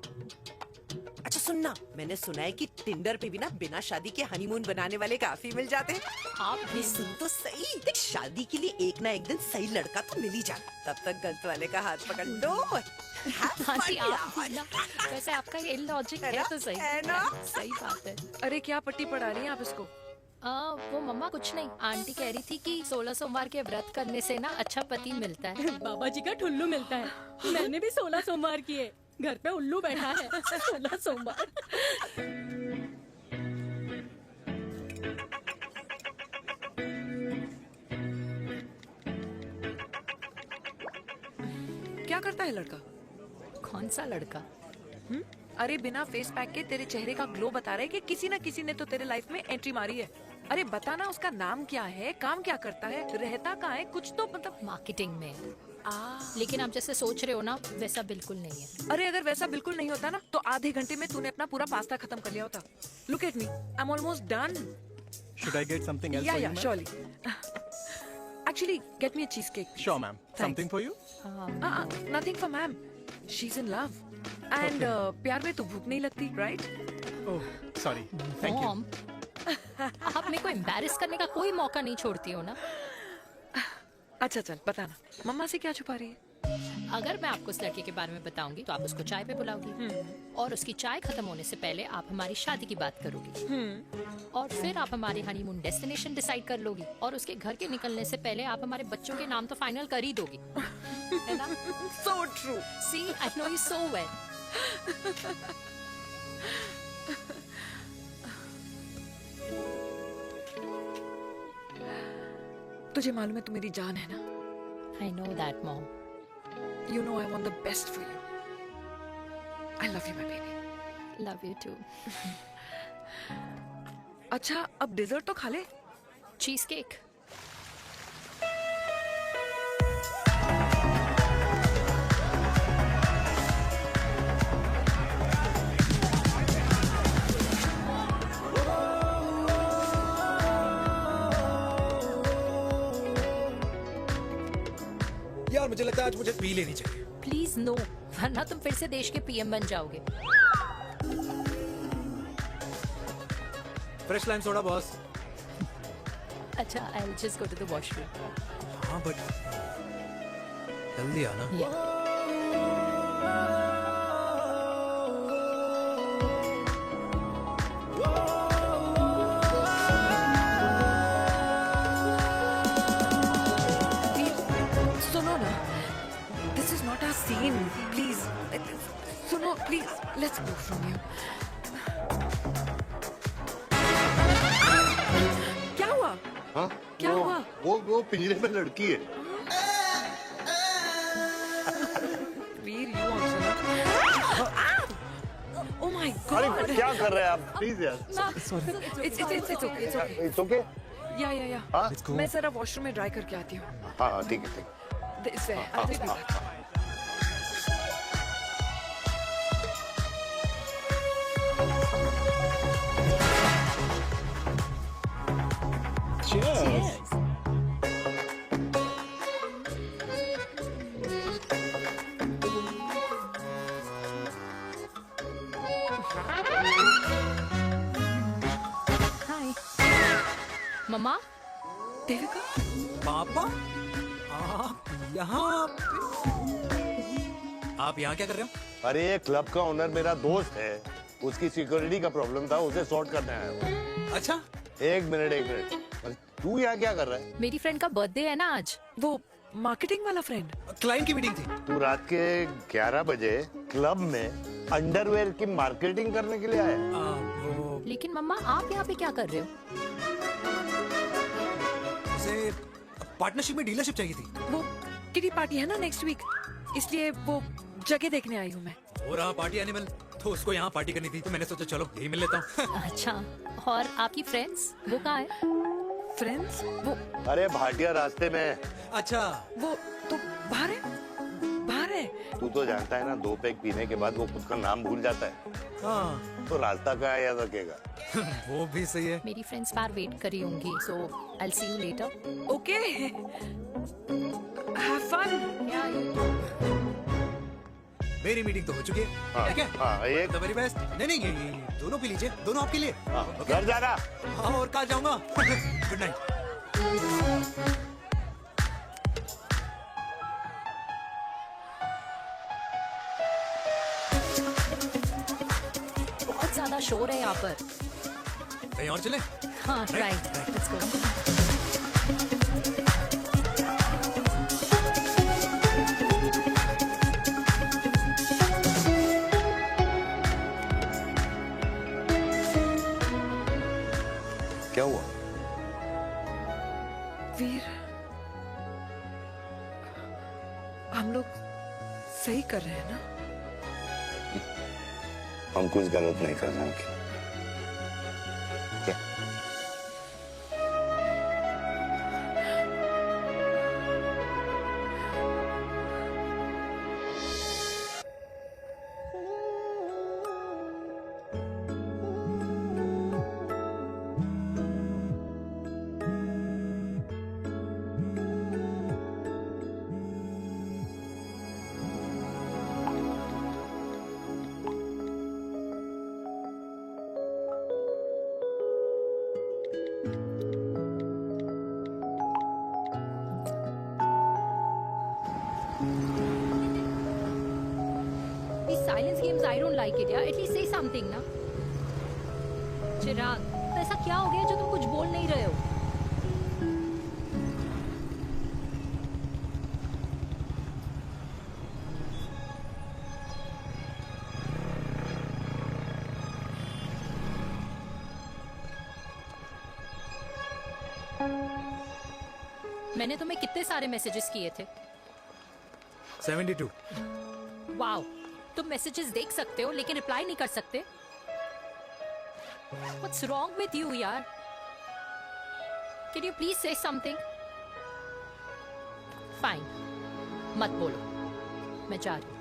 अच्छा सुनना, मैंने सुना है कि टिंडर पे भी ना बिना शादी के हनीमून बनाने वाले काफी मिल जाते हैं। आप भी सुन तो सही। देख, शादी के लिए एक ना एक दिन सही लड़का तो मिल ही जाता, तब तक गलत वाले का हाथ पकड़ लो। आंटी आप भी ना, वैसे आपका ये लॉजिक है तो सही है ना? सही बात है। अरे क्या पट्टी पढ़ा रही हैं आप इसको? वो मम्मा कुछ नहीं, आंटी कह रही थी कि 16 सोमवार के व्रत करने से ना अच्छा पति मिलता है। बाबा जी का ठुल्लू मिलता है। मैंने भी 16 सोमवार किए, घर पे उल्लू बैठा है। 16 सोमवार। क्या करता है लड़का? कौन सा लड़का? अरे बिना फेस पैक के तेरे चेहरे का ग्लो बता रहा है कि किसी न किसी ने तो तेरे लाइफ में एंट्री मारी है। अरे बताना, उसका नाम क्या है, काम क्या करता है, रहता कहाँ है, कुछ तो मतलब। मार्केटिंग में। लेकिन आप जैसे सोच रहे हो ना, वैसा बिल्कुल नहीं है। अरे अगर वैसा बिल्कुल नहीं होता ना, तो आधे घंटे में तूने अपना पूरा पास्ता खत्म कर लिया होता। Look at me, I am almost done. Should I get something else for you, ma'am? surely. Actually, get me a cheesecake. Sure, ma'am. Something for you? Nothing for ma'am. She's in love. And प्यार में तो भूख नहीं लगती, right? Oh, sorry. Thank you. Mom, आप मेरे को embarrass करने का कोई मौका नहीं छोड़ती हो ना। अच्छा चल बताना, मम्मा से क्या छुपा रही है? अगर मैं आपको उस लड़के के बारे में बताऊंगी तो आप उसको चाय पे बुलाओगी, और उसकी चाय खत्म होने से पहले आप हमारी शादी की बात करोगी, और फिर आप हमारे हनीमून डेस्टिनेशन डिसाइड कर लोगी, और उसके घर के निकलने से पहले आप हमारे बच्चों के नाम तो फाइनल कर ही दोगी, है ना? So true. See, I know you so well. तुझे मालूम है तू मेरी जान है ना? I know that, mom. You know I want the best for you. I love you, my baby. Love you too. अच्छा, अब डिजर्ट तो खा ले। Cheese cake. यार मुझे लगता है आज मुझे पी लेनी चाहिए। प्लीज नो, वरना तुम फिर से देश के पीएम बन जाओगे। Fresh lime soda boss. अच्छा, I'll just go to the washroom. हाँ बट जल्दी आना। सुनो ना, this is not our scene. Please, सुनो please. Let's go from here. क्या हुआ? हाँ? क्या हुआ? वो पिंजरे में लड़की है। वीर, you also not. Oh my God! अरे क्या कर रहे हैं आप? प्लीज यार। It's okay. It's okay? या हाँ? मैं जरा वॉशरूम में ड्राई करके आती हूँ। हाँ ठीक है ठीक है। This way. I'll just do that. Cheers. Hi. मम्मा, देविका, पापा आप यहाँ आप यहाँ क्या कर रहे हो? अरे ये क्लब का ओनर मेरा दोस्त है, उसकी सिक्योरिटी का प्रॉब्लम था, उसे सॉर्ट करने आया हूँ। अच्छा, एक मिनट अरे तू यहाँ क्या कर रहा है? मेरी फ्रेंड का बर्थडे है ना आज। वो मार्केटिंग वाला फ्रेंड। क्लाइंट की मीटिंग थी। तू रात के 11 बजे क्लब में अंडरवेयर की मार्केटिंग करने के लिए आया? लेकिन मम्मा, आप यहाँ पे क्या कर रहे हो? उसे पार्टनरशिप में डीलरशिप चाहिए थी। वो किटी पार्टी है ना नेक्स्ट वीक, इसलिए वो जगह देखने आई हूँ मैं। हो रहा पार्टी एनिमल, तो उसको यहाँ पार्टी करनी थी, तो मैंने सोचा चलो यही मिल लेता हूँ। अच्छा, और आपकी फ्रेंड्स वो कहाँ है? फ्रेंड्स वो अरे भाटिया रास्ते में। अच्छा, वो तो बाहर है, बाहर है। तू तो जानता है ना, 2 पैक पीने के बाद वो खुद का नाम भूल जाता है। हाँ। तो रास्ता कहाँ याद रखेगा? वो भी सही है। मेरी फ्रेंड्स बाहर वेट कर रही होंगी, so I'll see you later. Okay. Have fun. मेरी मीटिंग तो हो चुकी है। हाँ, ठीक है? हाँ, एक The very best। नहीं ये दोनों पी लीजिए, दोनों आपके लिए। घर जाना। हाँ, और कहाँ जाऊंगा? Good night. बहुत ज्यादा शोर है यहाँ पर। कहीं और चले? हाँ, राइट, लेट्स गो। क्या हुआ? वीर, हम लोग सही कर रहे हैं ना? हम कुछ गलत नहीं कर रहे हैं क्या? These silence games, I don't like it, यार। At least say something ना। चिराग, तो ऐसा क्या हो गया जो तुम कुछ बोल नहीं रहे हो? मैंने तुम्हें कितने सारे मैसेजेस किए थे? 72। वाओ, तुम मैसेजेस देख सकते हो लेकिन रिप्लाई नहीं कर सकते? What's wrong with you, यार? Can you please say something? Fine, मत बोलो, मैं जा रही हूँ।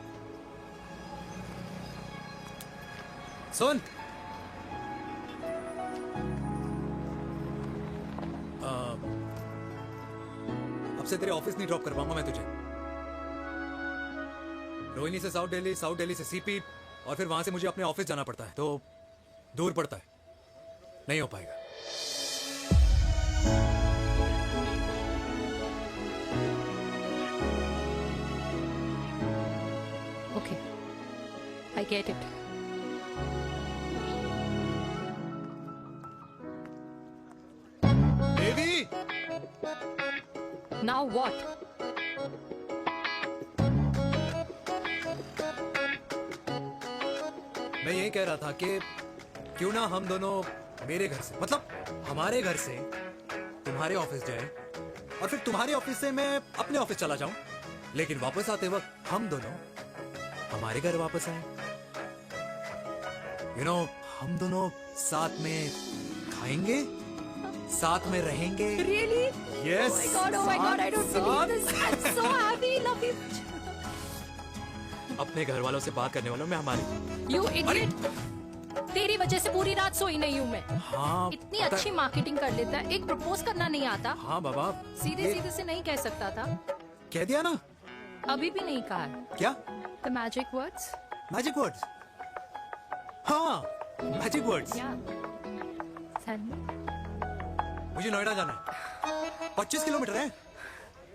सुन, अब से तेरे ऑफिस नहीं ड्रॉप कर पाऊंगा मैं तुझे। रोहिणी से साउथ दिल्ली से सीपी, और फिर वहां से मुझे अपने ऑफिस जाना पड़ता है, तो दूर पड़ता है, नहीं हो पाएगा। Okay, I get it. Baby Now what? मैं ये कह रहा था कि क्यों ना हम दोनों मेरे घर से मतलब हमारे घर से तुम्हारे ऑफिस जाए और फिर तुम्हारे ऑफिस से मैं अपने ऑफिस चला जाऊं, लेकिन वापस आते वक्त हम दोनों हमारे घर वापस आए। यू नो, हम दोनों साथ में खाएंगे, साथ में रहेंगे। Really? Yes. Oh my God, I don't believe this. I'm so happy, love you. अपने घर वालों से बात करने वालों में हमारी। You idiot. तेरी वजह से पूरी रात सोई नहीं हूँ मैं। हाँ, इतनी अच्छी मार्केटिंग कर लेता है, एक प्रपोज करना नहीं आता। हाँ बाबा, सीधे सीधे से नहीं कह सकता था। कह दिया ना। अभी भी नहीं कहा है। क्या? The magic words. Magic words. हाँ, मैजिक वर्ड्स। मुझे नोएडा जाना है। 25 किलोमीटर है।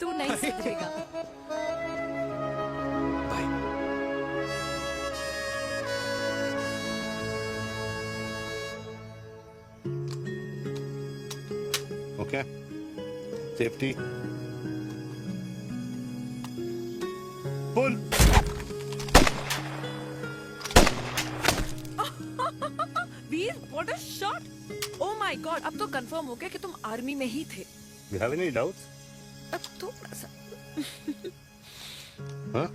तू नहीं सीखेगा। Okay. Safety. Pull. Veer, what a shot! Oh my God, अब तो कंफर्म हो गया कि तुम आर्मी में ही थे। You have any doubts? अब थोड़ा सा। Huh?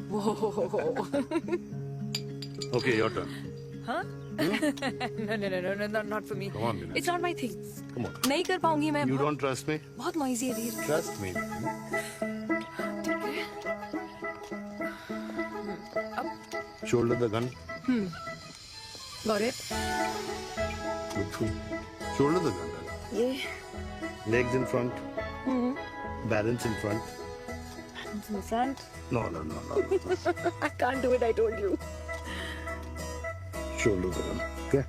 Okay, your turn. हाँ? No, not for me. Come on, Vinay. It's not my thing. Come on. नहीं कर पाऊंगी मैं। You don't trust me? बहुत noisy है वीर। Trust me. Shoulder the gun. Got it. Good. Shoulder the gun. ये Legs in front. Balance in front. in front. No. I can't do it, I told you. Shoulder the gun. Okay?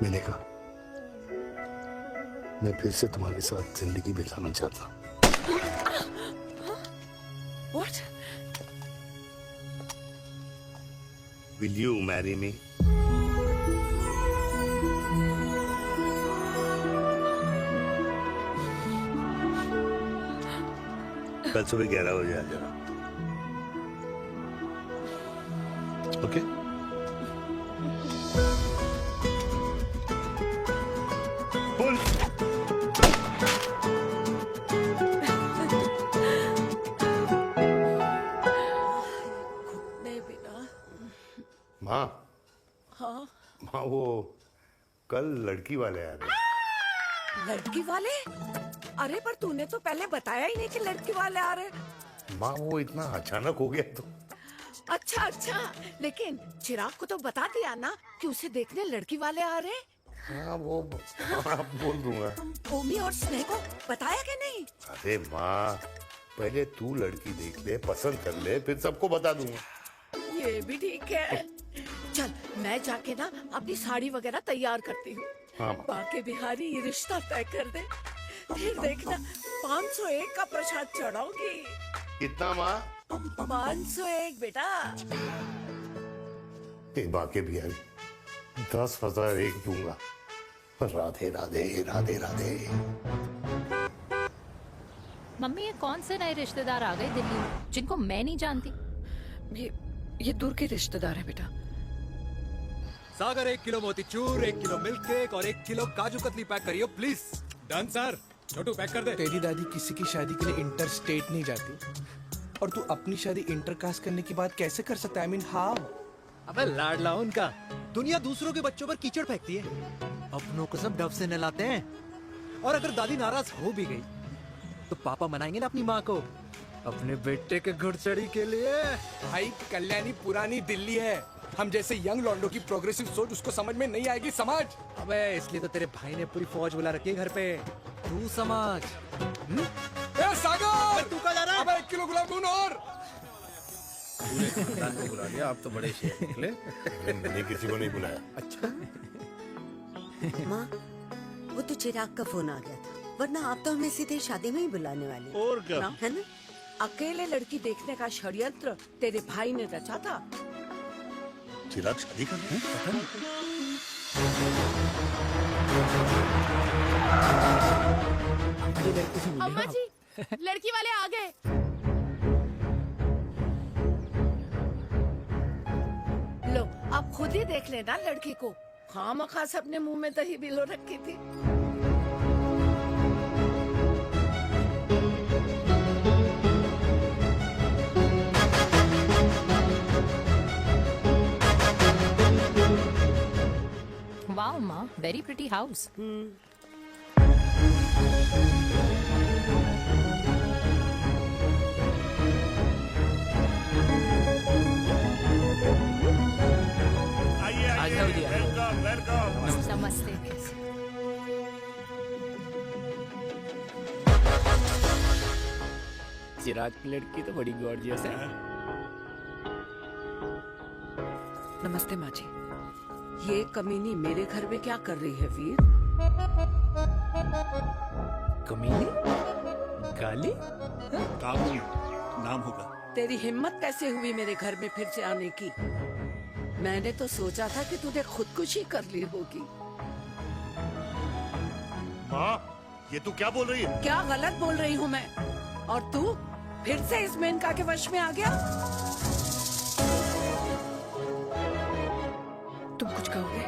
मैंने कहा मैं फिर से तुम्हारे साथ जिंदगी बिताना चाहता हूँ। What? Will you marry me? कल सुबह 11 बजे आ जाना। ओके? पुल। माँ, हाँ? माँ वो कल लड़की वाले आ रहे। लड़की वाले? अरे पर तूने तो पहले बताया ही नहीं कि लड़की वाले आ रहे। माँ वो इतना अचानक हो गया तो। अच्छा, लेकिन चिराग को तो बता दिया ना कि उसे देखने लड़की वाले आ रहे। हाँ वो बोल दूंगा। ओमी और स्नेह को बताया कि नहीं? अरे माँ, पहले तू लड़की देख ले, पसंद कर ले, फिर सबको बता दूंगा। ये भी ठीक है। चल मैं जाके ना अपनी साड़ी वगैरह तैयार करती हूँ। हाँ। बाके बिहारी ये रिश्ता तय कर दे, फिर देखना 501 का प्रसाद चढ़ाऊंगी। कितना माँ? 501 बेटा। बाके बिहारी 10,001 दूंगा। राधे राधे राधे राधे। मम्मी, ये कौन से नए रिश्तेदार आ गए दिल्ली में जिनको मैं नहीं जानती? ये दूर के रिश्तेदार है बेटा। Sagar 1 kilo motichoor, 1 kilo milk cake और 1 किलो काजू कतली पैक करियो please. Done sir. Chhotu pack कर दे। तेरी दादी किसी की शादी के लिए इंटर स्टेट नहीं जाती, और तू अपनी शादी इंटर कास्ट करने की बात कैसे कर सकता है? I mean, how? अबे लाडला उनका। दुनिया दूसरों के बच्चों पर कीचड़ फेंकती है, अपनों को सब डब से नहलाते हैं। और अगर दादी नाराज हो भी गई तो पापा मनाएंगे ना अपनी माँ को अपने बेटे के घुड़चढ़ी के लिए। भाई कल्याणी पुरानी दिल्ली है, हम जैसे यंग लॉन्डो की प्रोग्रेसिव सोच उसको समझ में नहीं आएगी। समझ? अबे इसलिए तो तेरे भाई ने पूरी फौज बुला रखी है घर पे। तू समझ। ए सागर, तू कहाँ जा रहा है? अबे 1 किलो गुलाब जामुन और पूरे खानदान को बुला लिया, आप तो बड़े शेर निकले। मैंने किसी को नहीं बुलाया। अच्छा माँ, वो तो चिराग का फोन आ गया था, वरना आप तो हमें सीधे शादी में ही बुलाने वाले। और क्या है ना? अकेले लड़की देखने का षड्यंत्र तेरे भाई ने रचा था। चिराग शादी कर रहे हैं? पता नहीं। अम्मा जी, लड़की वाले आ गए। लो, आप खुद ही देख लेना लड़की को। खामखा सबने मुंह में दही बिलो रखी थी। वाओ माँ, very pretty house. Welcome welcome. नमस्ते। चिराग की लड़की तो बड़ी गॉर्जियस है। नमस्ते माँ जी। ये कमीनी मेरे घर में क्या कर रही है वीर? कमीनी? गाली? काबू नाम होगा। तेरी हिम्मत कैसे हुई मेरे घर में फिर से आने की? मैंने तो सोचा था कि तूने खुदकुशी कर ली होगी। माँ, ये तू क्या बोल रही है? क्या गलत बोल रही हूँ मैं? और तू फिर से इस मेनका के वश में आ गया? तुम कुछ कहोगे?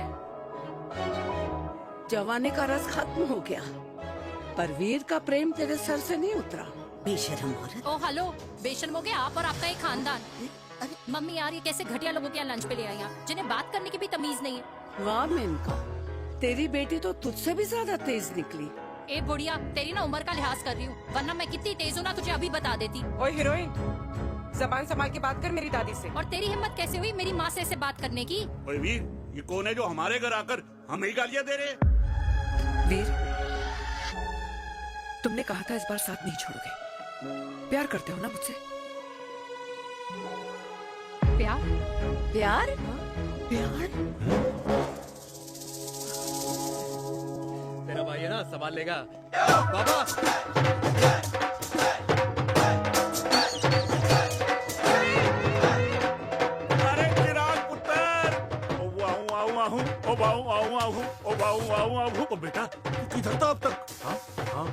जवानी का रस खत्म हो गया, पर वीर का प्रेम तेरे सर से नहीं उतरा। बेशरम औरत। ओ हेलो, बेशर्म हो गए आप और आपका एक खानदान। मम्मी यार, ये कैसे घटिया लोगों के यहाँ लंच पे ले आई हैं, जिन्हें बात करने की भी तमीज नहीं है। वाह मेनका, तेरी बेटी तो तुझसे भी ज्यादा तेज निकली। ए बुढ़िया, तेरी ना उम्र का लिहाज कर रही हूँ, वरना मैं कितनी तेज हूँ ना तुझे अभी बता देती। ओए हीरोइन, जबान संभाल के बात कर मेरी दादी से। और तेरी हिम्मत कैसे हुई मेरी माँ से ऐसे बात करने की? ओए वीर, ये कौन है जो हमारे घर आकर हमें ही गालियाँ दे रहे हैं? वीर, तुमने कहा था इस बार साथ नहीं छोड़ोगे। प्यार करते हो ना मुझसे? प्यार? प्यार? प्यार? तेरा भाई है ना, संभाल लेगा। बाबा अरे चिराग पुत्र, ओ वाहू आऊ आहू, ओ वाहू आऊ आहू, ओ वाहू आऊ आहू। ओ बेटा, तू किधर था अब तक? हाँ हाँ,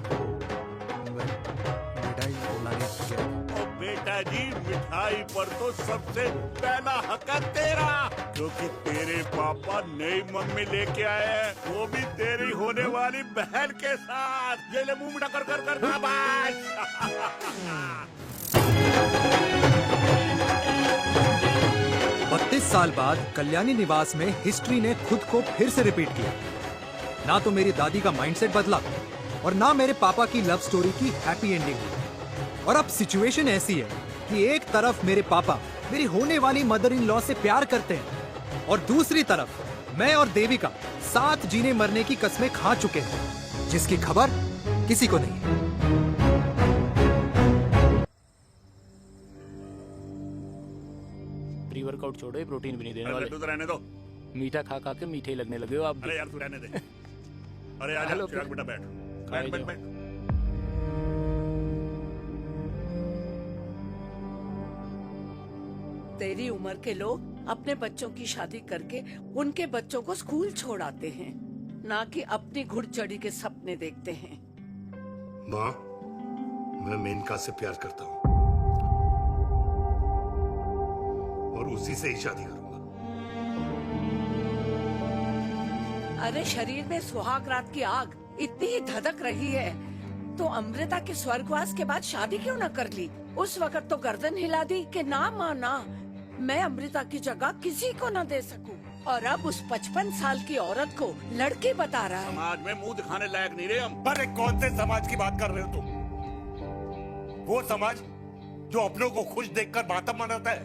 मिठाई लाने गया। ओ बेटा जी, मिठाई पर तो सबसे पहला हक है तेरा, क्योंकि तेरे पापा नई मम्मी लेके आए हैं, वो भी तेरी होने वाली बहन के साथ। ये ले मुंह मीठा कर कर कर शाबाश। 32 साल बाद कल्याणी निवास में हिस्ट्री ने खुद को फिर से रिपीट किया। ना तो मेरी दादी का माइंडसेट बदला और ना मेरे पापा की लव स्टोरी की हैप्पी एंडिंग हुई। और अब सिचुएशन ऐसी है कि एक तरफ मेरे पापा मेरी होने वाली मदर इन लॉ से प्यार करते हैं और दूसरी तरफ मैं और देविका साथ जीने मरने की कस्में खा चुके हैं, जिसकी खबर किसी को नहीं है। प्री वर्कआउट छोड़ो, ये प्रोटीन भी नहीं देने वाले। तू तो रहने दो। मीठा खा खा के मीठे ही लगने लगे हो आप। अरे यार तू रहने दे। अरे आजा चिराग बेटा, बैठ बैठ बैठ बैठ। तेरी उम्र के लोग अपने बच्चों की शादी करके उनके बच्चों को स्कूल छोड़ाते हैं, ना कि अपनी घुड़चढ़ी के सपने देखते हैं। माँ, मैं मेनका से प्यार करता हूँ और उसी से ही शादी करूंगा। अरे शरीर में सुहाग रात की आग इतनी ही धधक रही है तो अमृता के स्वर्गवास के बाद शादी क्यों न कर ली? उस वक्त तो गर्दन हिला दी कि ना माना, मैं अमृता की जगह किसी को न दे सकूं। और अब उस 55 साल की औरत को लड़की बता रहा है। समाज में मुंह दिखाने लायक नहीं रहे हम। अरे कौन से समाज की बात कर रहे हो तुम? वो समाज जो अपनों को खुश देखकर मातम मनाता है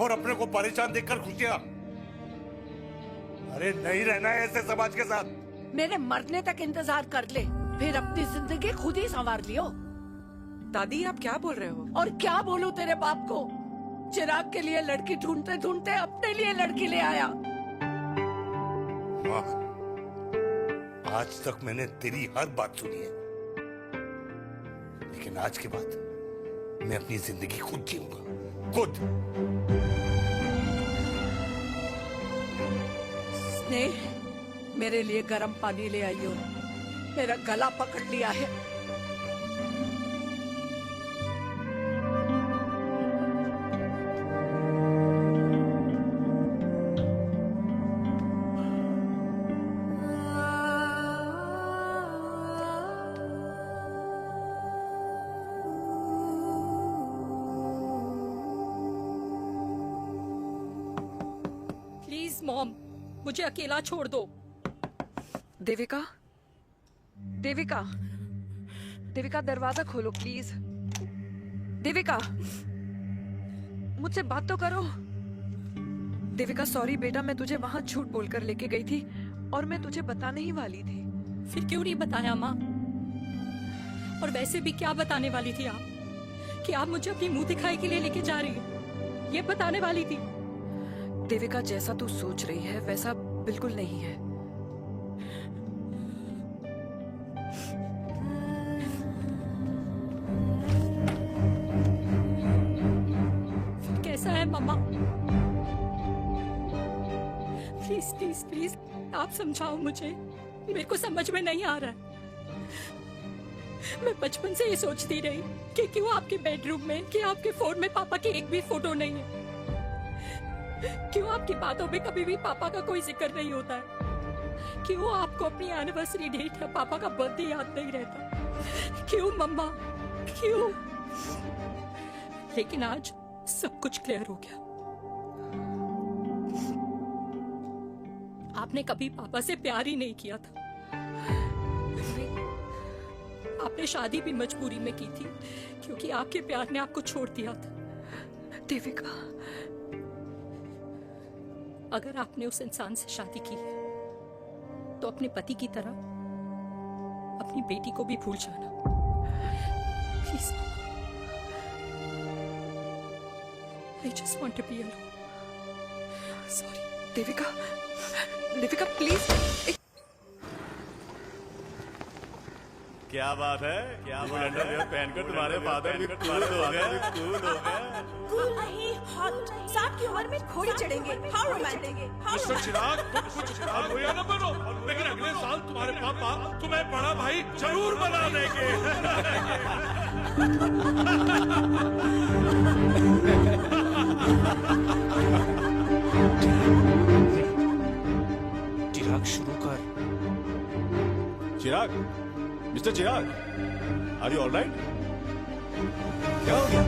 और अपने को परेशान देखकर खुशियां। अरे नहीं रहना है ऐसे समाज के साथ। मेरे मरने तक इंतजार कर ले, फिर अपनी जिंदगी खुद ही संवार लियो। दादी आप क्या बोल रहे हो? और क्या बोलूं तेरे बाप को? चिराग के लिए लड़की ढूंढते ढूंढते अपने लिए लड़की ले आया। माँ, आज तक मैंने तेरी हर बात सुनी है, लेकिन आज के बाद मैं अपनी जिंदगी खुद जीऊंगा, खुद। स्नेह, मेरे लिए गर्म पानी ले आई हो, मेरा गला पकड़ लिया है। प्लीज मॉम, मुझे अकेला छोड़ दो। देविका, देविका, देविका दरवाजा खोलो प्लीज। देविका, मुझसे बात तो करो। देविका सॉरी बेटा, मैं तुझे वहां झूठ बोलकर लेके गई थी और मैं तुझे बताने ही वाली थी। फिर क्यों नहीं बताया माँ? और वैसे भी क्या बताने वाली थी आप? कि आप मुझे अपनी मुंह दिखाई के लिए लेके जा रही है, ये बताने वाली थी? देविका, जैसा तू सोच रही है वैसा बिल्कुल नहीं है। कैसा है मम्मा? प्लीज प्लीज प्लीज आप समझाओ मुझे, मेरे को समझ में नहीं आ रहा है। मैं बचपन से ये सोचती रही कि क्यों आपके बेडरूम में, कि आपके फोन में पापा की एक भी फोटो नहीं है, क्यों आपकी बातों में कभी भी पापा का कोई जिक्र नहीं होता है, क्यों आपको अपनी एनिवर्सरी डेट या पापा का बर्थडे याद नहीं रहता, क्यों मम्मा, क्यों? लेकिन आज सब कुछ क्लियर हो गया। आपने कभी पापा से प्यार ही नहीं किया था। आपने शादी भी मजबूरी में की थी क्योंकि आपके प्यार ने आपको छोड़ दिया था। देविका, अगर आपने उस इंसान से शादी की है तो अपने पति की तरह अपनी बेटी को भी भूल जाना please. I just want to be alone. Sorry, Devika, Devika please. क्या बात है? क्या अंडरवेयर पहनकर तुम्हारे फादर भी कूल हो गए। कूल नहीं, हॉट। साहब की उम्र में घोड़ी चढ़ेंगे। How romantic. मिस्टर चिराग, तुम कुछ बुरा न बनो, लेकिन अगले साल तुम्हारे पापा तुम्हें बड़ा भाई जरूर बना देंगे। चिराग शुरू कर। Chirag, mister Chirag, are you alright? क्या हो गया?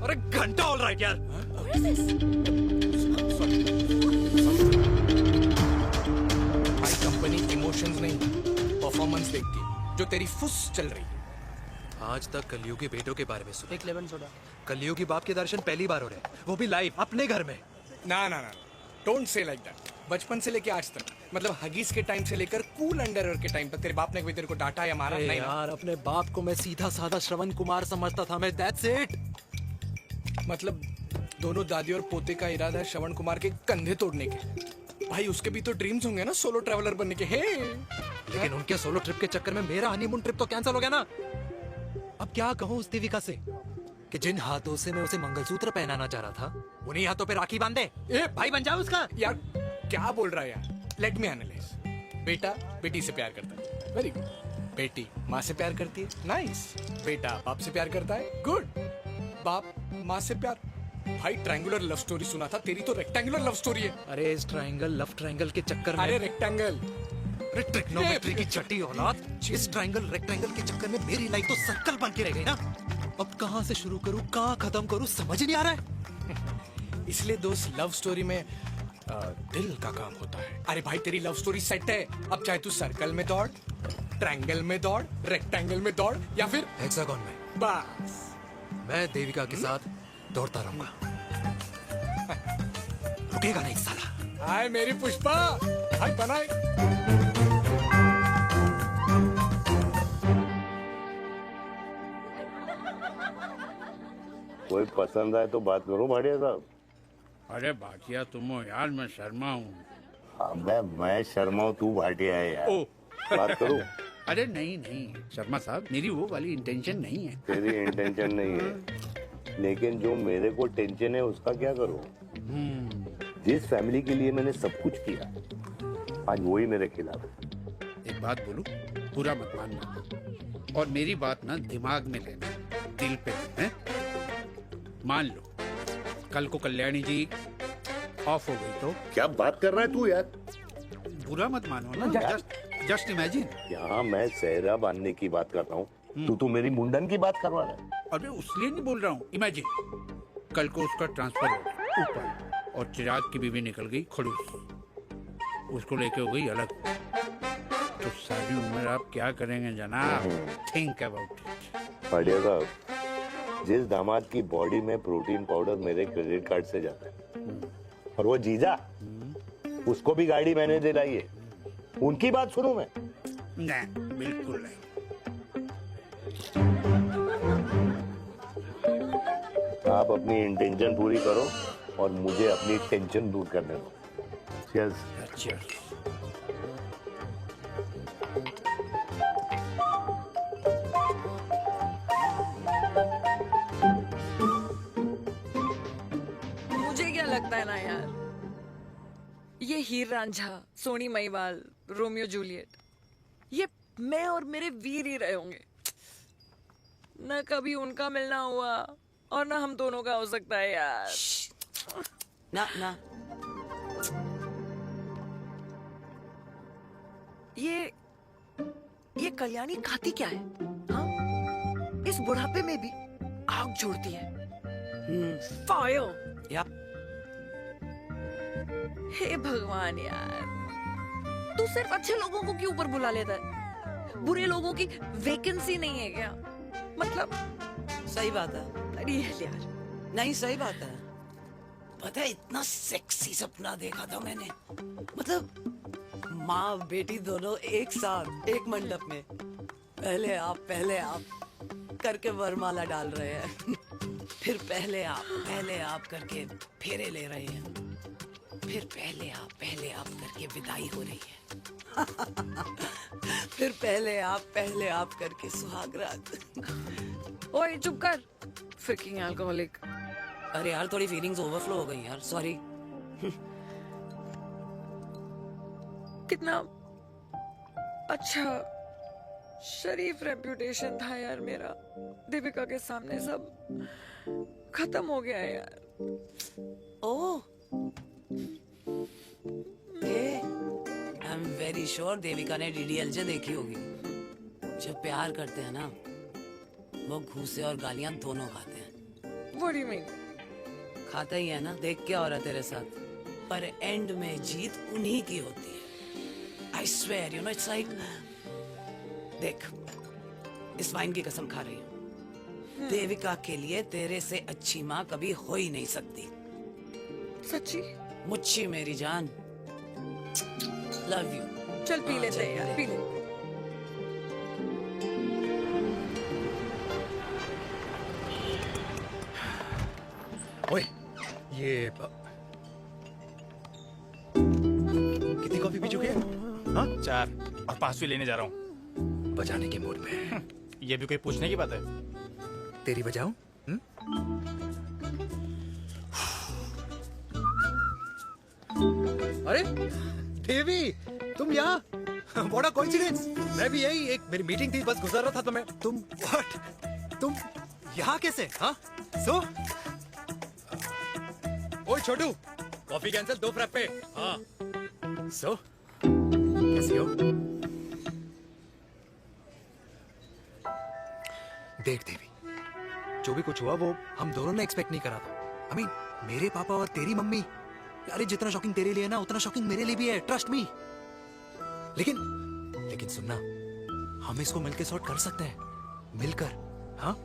अरे घंटा ऑलराइट यार। भाई कंपनी इमोशंस नहीं परफॉर्मेंस देखती है, जो तेरी फुस चल रही है। आज तक कलयुगी बेटों के बारे में सुना। एक लेमन सोडा। कलयुगी बाप के दर्शन पहली बार हो रहे हैं, वो भी लाइव अपने घर में। ना ना ना, डोंट से लाइक दैट। बचपन से लेके आज तक, मतलब हगीज के टाइम से लेकर कूल अंडरवेयर के टाइम तक तेरे बाप ने कभी तेरे को डांटा या मारा? नहीं यार, अपने बाप को मैं सीधा साधा श्रवण कुमार समझता था मैं, दैट्स इट। मतलब दोनों दादी और पोते का इरादा है श्रवण कुमार के कंधे तोड़ने के। भाई उसके भी तो ड्रीम्स होंगे ना सोलो ट्रैवलर बनने के। हे लेकिन उनके सोलो ट्रिप के चक्कर में मेरा हनीमून ट्रिप तो कैंसिल हो गया ना। अब क्या कहूँ उस देविका से कि जिन हाथों से मैं उसे मंगलसूत्र पहनाना चाह रहा था, उन्हीं हाथों पे राखी बांध दे। ए भाई बन जाओ उसका। यार क्या बोल रहा है यार? Let me analyse. बेटा बेटी से प्यार करता है, वेरी गुड। बेटी माँ से प्यार करती है, नाइस। बेटा बाप से प्यार करता है, गुड। बाप माँ से प्यार। भाई ट्रायंगुलर लव स्टोरी सुना था, तेरी तो रेक्टेंगुलर लव स्टोरी है। अरे इस ट्रायंगल लव ट्रायंगल के चक्कर में, अरे रेक्टेंगल, अरे ट्रिग्नोमेट्री की छठी औलाद, इस ट्रायंगल रेक्टेंगल के चक्कर में मेरी लाइफ तो सर्कल बन के रह गई ना। अब कहाँ से शुरू करूँ, कहाँ खत्म करूँ, समझ नहीं आ रहा है। इसलिए दोस्त लव स्टोरी में दिल का काम होता है। अरे भाई तेरी लव स्टोरी सेट है, अब चाहे तू सर्कल में दौड़, ट्रायंगल में दौड़, रेक्टेंगल में दौड़ या फिर हेक्सागोन में, बस मैं देविका के साथ दौड़ता रहूंगा। रुकेगा नहीं साला। हाय मेरी पुष्पा, हाय बनाए। कोई पसंद आए तो बात करो भाटिया साहब। अरे भाटिया तुम हो यार, मैं शर्मा हूँ। अबे मैं शर्मा हूँ, तू भाटिया है यार। ओ। बात करो। अरे नहीं नहीं शर्मा साहब, मेरी वो वाली इंटेंशन नहीं है। तेरी इंटेंशन नहीं है, लेकिन जो मेरे को टेंशन है उसका क्या करूँ? जिस फैमिली के लिए मैंने सब कुछ किया, आज वही मेरे खिलाफ है। एक बात बोलूं, बुरा मत मानना, और मेरी बात ना दिमाग में लेना, दिल पे है। मान लो कल को कल्याणी जी ऑफ हो गई तो? क्या बात कर रहा है तू यार? बुरा मत मानो ना, जस्ट इमेजिन। यहाँ मैं सेहरा बांधने की बात कर रहा हूँ, तू मेरी मुंडन की बात करवा रहा है। अरे उसलिए नहीं बोल रहा हूँ, इमेजिन कल को उसका ट्रांसफर हो गया ऊपर और चिराग की बीवी निकल गई खड़ूस, उसको लेके हो गई अलग, तो सारी उम्र आप क्या करेंगे जनाब? Think about it. बढ़िया साहब, जिस दामाद की बॉडी में प्रोटीन पाउडर मेरे क्रेडिट कार्ड से जाता है, और वो जीजा, उसको भी गाड़ी मैंने दिलाई है, उनकी बात सुनूं मैं? नहीं, बिल्कुल नहीं। आप अपनी इंटेंशन पूरी करो और मुझे अपनी टेंशन दूर करने दो। Cheers. Cheers. मुझे क्या लगता है ना यार, ये हीर रांझा, सोनी महिवाल, रोमियो जूलियट, ये मैं और मेरे वीर ही रहे होंगे। न कभी उनका मिलना हुआ और ना हम दोनों का हो सकता है यार। ना ना, ये कल्याणी खाती क्या है? हाँ? इस बुढ़ापे में भी आग जोड़ती है। फायर। या हे भगवान यार, तू सिर्फ अच्छे लोगों को क्यों ऊपर बुला लेता है? बुरे लोगों की वैकेंसी नहीं है क्या? मतलब सही बात है। अरे यार, नहीं सही बात है। पता है इतना सेक्सी सपना देखा था मैंने, मतलब माँ बेटी दोनों एक साथ एक मंडप में, पहले आप करके वरमाला डाल रहे हैं, फिर पहले आप करके फेरे ले रहे हैं, फिर पहले आप करके विदाई हो रही है, फिर पहले आप करके सुहागरात। ओए चुप कर, फ्रिकिंग अल्कोहलिक। अरे यार थोड़ी फीलिंग्स ओवरफ्लो हो गई यार, सॉरी। कितना अच्छा शरीफ रेप्यूटेशन था यार मेरा, दीपिका के सामने सब खत्म हो गया है यार। Oh, I am very sure Devika ने डीडीएलजे देखी होगी। जब प्यार करते हैं ना, वो घूसे और गालियां दोनों खाते हैं। What do you mean? खाता ही है ना, देख क्या हो रहा है तेरे साथ, पर एंड में जीत उन्हीं की होती है। I swear, you know, it's like, देख, इस वाइन की कसम खा रही हूँ, देविका के लिए तेरे से अच्छी माँ कभी हो ही नहीं सकती। सच्ची? मुच्छी मेरी जान, लव यू। चल पी लेते हैं यार, पी ले। ओए, ये कितनी कॉफी पी चुके हैं? हाँ? 4 और 5वीं लेने जा रहा हूँ। बजाने के मूड में। ये भी कोई पूछने की बात है? तेरी बजाऊं? अरे देवी, तुम यहाँ? What a coincidence! मैं भी यही, एक मेरी मीटिंग थी, बस गुजर रहा था तो मैं। तुम यहाँ कैसे? हाँ? सो? ओए छोटू, कॉफी कैंसिल, 2 फ्रैप्पे। हाँ। सो? कैसी हो? देख देवी, जो भी कुछ हुआ वो हम दोनों ने एक्सपेक्ट नहीं करा था। I mean, मेरे पापा और तेरी मम्मी, अरे जितना शॉकिंग तेरे लिए ना, उतना शॉकिंग मेरे लिए भी है, ट्रस्ट मी। लेकिन सुनना, हम इसको मिलकर सॉर्ट कर सकते हैं, मिलकर। हाँ?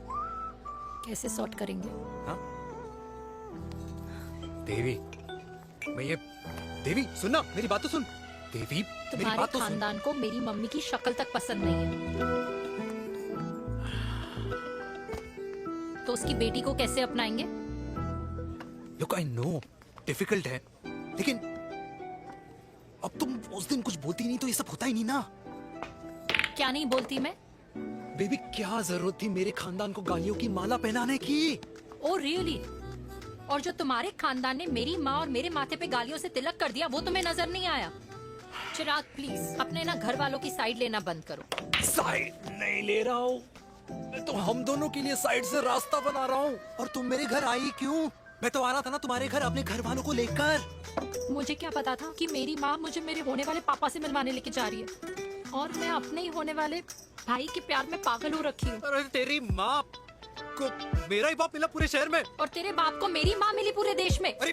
कैसे सॉर्ट करेंगे? हाँ? देवी, देवी सुनना, मेरी बात तो सुन। देवी, मेरी तुम्हारे बात तो सुन। खानदान को मेरी मम्मी की शक्ल तक पसंद नहीं है, तो तो उसकी बेटी को कैसे अपनाएंगे? लुक आई नो डिफिकल्ट है, लेकिन अब तुम उस दिन कुछ बोलती नहीं तो ये सब होता ही नहीं ना। क्या नहीं बोलती मैं? बेबी क्या जरूरत थी मेरे खानदान को गालियों की माला पहनाने की? Oh really? और जो तुम्हारे खानदान ने मेरी माँ और मेरे माथे पे गालियों से तिलक कर दिया वो तुम्हें नजर नहीं आया? चिराग प्लीज अपने ना घर वालों की साइड लेना बंद करो। साइड नहीं ले रहा हूँ, मैं तो हम दोनों के लिए साइड से रास्ता बना रहा हूँ। और तुम मेरे घर आई क्यों? मैं तो आ रहा था ना तुम्हारे घर अपने घर वालों को लेकर। मुझे क्या पता था कि मेरी माँ मुझे मेरे होने वाले पापा से मिलवाने लेके जा रही है, और मैं अपने ही होने वाले भाई के प्यार में पागल हो रखी हूँ। अरे तेरी माँ को मेरा ही बाप मिला पूरे शहर में, और तेरे बाप को मेरी माँ मिली पूरे देश में। अरे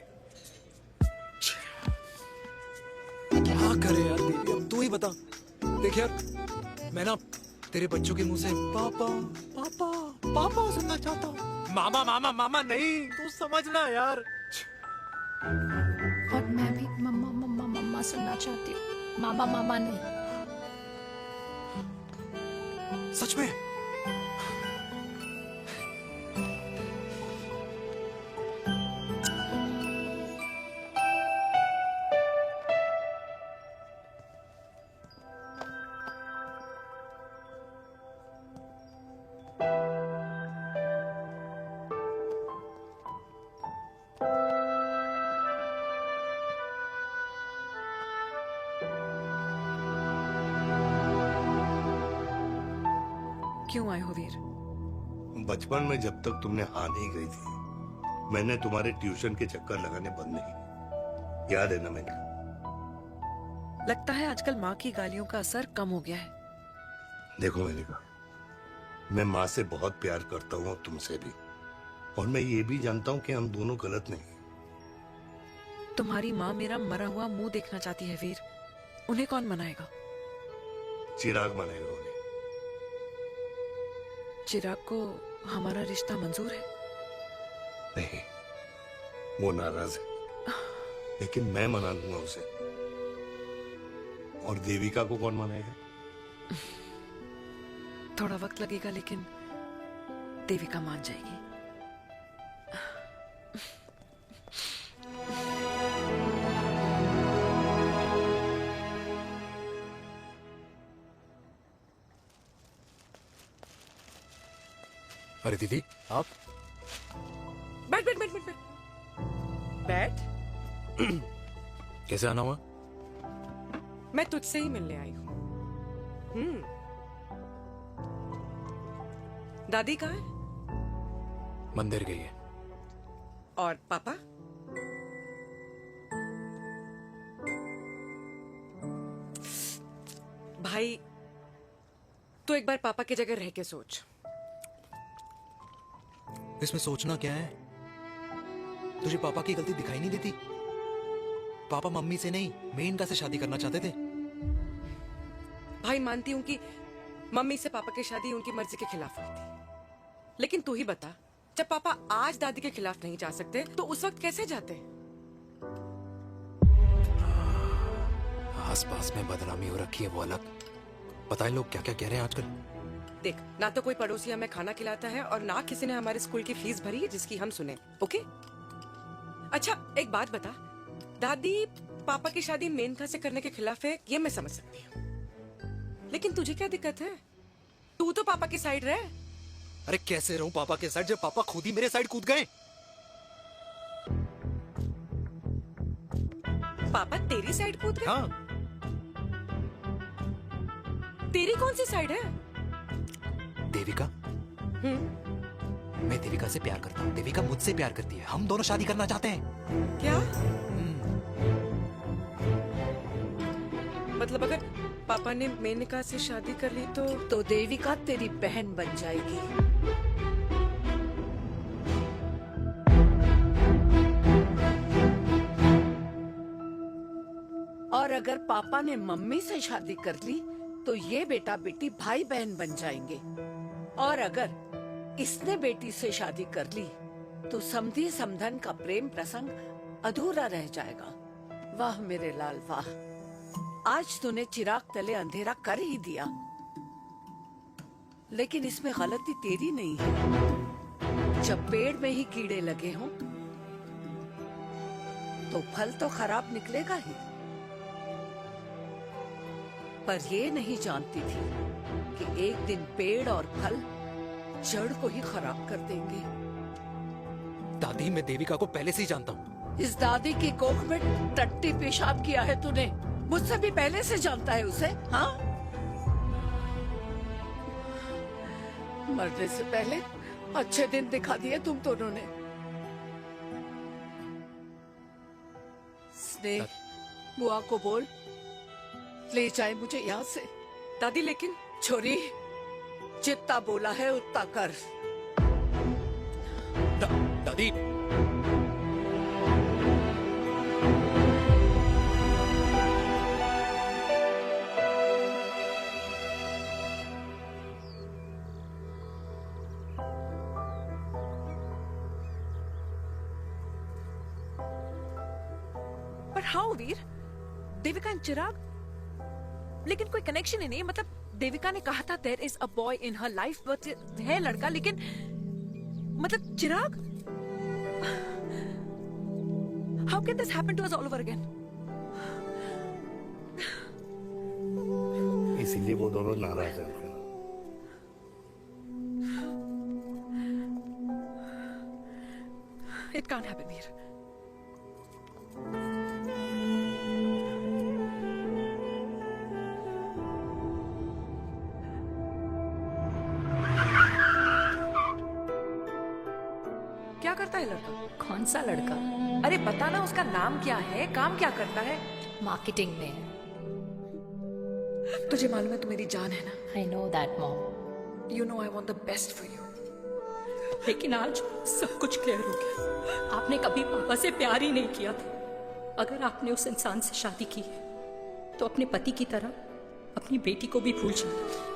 क्या करे यार देवी, अब तू ही बता। देख यार मैं ना तेरे बच्चों के मुंह से पापा पापा पापा सुनना चाहता हूँ। मामा मामा मामा नहीं, तू समझना यार। और मैं भी मम्मा मम्मा मम्मा सुनना चाहती हूँ, मामा मामा नहीं। सच में? क्यों आए हो वीर? बचपन में जब तक तुमने हाँ नहीं कही थी मैंने तुम्हारे ट्यूशन के चक्कर लगाने बंद नहीं, याद है ना मैंने? लगता है आजकल माँ की गालियों का असर कम हो गया है। देखो मैंने कहा, मैं माँ से बहुत प्यार करता हूँ और तुमसे भी, और मैं ये भी जानता हूँ कि हम दोनों गलत नहीं। तुम्हारी माँ मेरा मरा हुआ मुंह देखना चाहती है वीर, उन्हें कौन मनाएगा? चिराग मनाएगा उन्हें। चिराग को हमारा रिश्ता मंजूर है? नहीं, वो नाराज है, लेकिन मैं मना लूंगा उसे। और देविका को कौन मनाएगा? थोड़ा वक्त लगेगा, लेकिन देविका मान जाएगी। अरे दीदी आप बैठ बैठ बैठ बैठ बैठ बैठ। कैसे आना हुआ? मैं तुझसे ही मिलने आई हूँ। दादी कहाँ है? मंदिर गई है। और पापा? भाई तू एक बार पापा की जगह रह के सोच। इसमें सोचना क्या है? तुझे पापा की गलती दिखाई नहीं देती? पापा मम्मी से नहीं मेनका से शादी करना चाहते थे। भाई मानती हूँ कि मम्मी से पापा की शादी उनकी मर्जी के खिलाफ हुई थी, लेकिन तू ही बता, जब पापा आज दादी के खिलाफ नहीं जा सकते तो उस वक्त कैसे जाते? आस पास में बदनामी हो रखी है वो अलग, पता है लोग क्या क्या कह रहे हैं आजकल। देख, ना तो कोई पड़ोसी हमें खाना खिलाता है और ना किसी ने हमारे स्कूल की फीस भरी है जिसकी हम सुने। ओके? अच्छा एक बात बता, दादी पापा की शादी मेनका से करने के खिलाफ है, ये मैं समझ सकती हूँ, लेकिन तुझे क्या दिक्कत है? तू तो पापा की साइड रहे। अरे कैसे रहूं पापा के साइड जब पापा खुद ही मेरे साइड कूद गए? पापा तेरी साइड कूद गए? हाँ। तेरी कौन सी साइड है? देविका। मैं देविका से प्यार करता हूँ, देविका मुझसे प्यार करती है, हम दोनों शादी करना चाहते हैं। क्या? मतलब अगर पापा ने मेनका से शादी कर ली तो देविका तेरी बहन बन जाएगी। और अगर पापा ने मम्मी से शादी कर ली तो ये बेटा बेटी भाई बहन बन जाएंगे। और अगर इसने बेटी से शादी कर ली तो समधी समधन का प्रेम प्रसंग अधूरा रह जाएगा। वाह मेरे लाल वाह, आज तूने चिराग तले अंधेरा कर ही दिया, लेकिन इसमें गलती तेरी नहीं है। जब पेड़ में ही कीड़े लगे हों तो फल तो खराब निकलेगा ही। पर ये नहीं जानती थी कि एक दिन पेड़ और फल जड़ को ही खराब कर देंगे। दादी, मैं देविका को पहले से ही जानता हूँ। इस दादी की कोख में टट्टी पेशाब किया है तूने, मुझसे भी पहले से जानता है उसे। हाँ, मरने से पहले अच्छे दिन दिखा दिए तुम दोनों ने। स्नेह, बुआ को बोल ले जाए मुझे यहाँ से। दादी लेकिन छोरी, जितना बोला है उतना कर। दादी, पर हाउ वीर, देविका एंड चिराग, लेकिन कोई कनेक्शन ही नहीं। मतलब देविका ने कहा था there is a boy in her life, but है लड़का, लेकिन मतलब Chirag, how can this happen to us all over again? इसीलिए वो दोनों नाराज हैं। It can't happen Veer. क्या करता है लड़का? कौन सा लड़का? अरे बताना, उसका नाम क्या है, काम क्या करता है? मार्केटिंग में। तुझे मालूम है तू मेरी जान है ना? I know that mom. You know I want the best for you. लेकिन आज सब कुछ क्लियर हो गया। आपने कभी पापा से प्यार ही नहीं किया था। अगर आपने उस इंसान से शादी की है तो अपने पति की तरह अपनी बेटी को भी भूल जाए।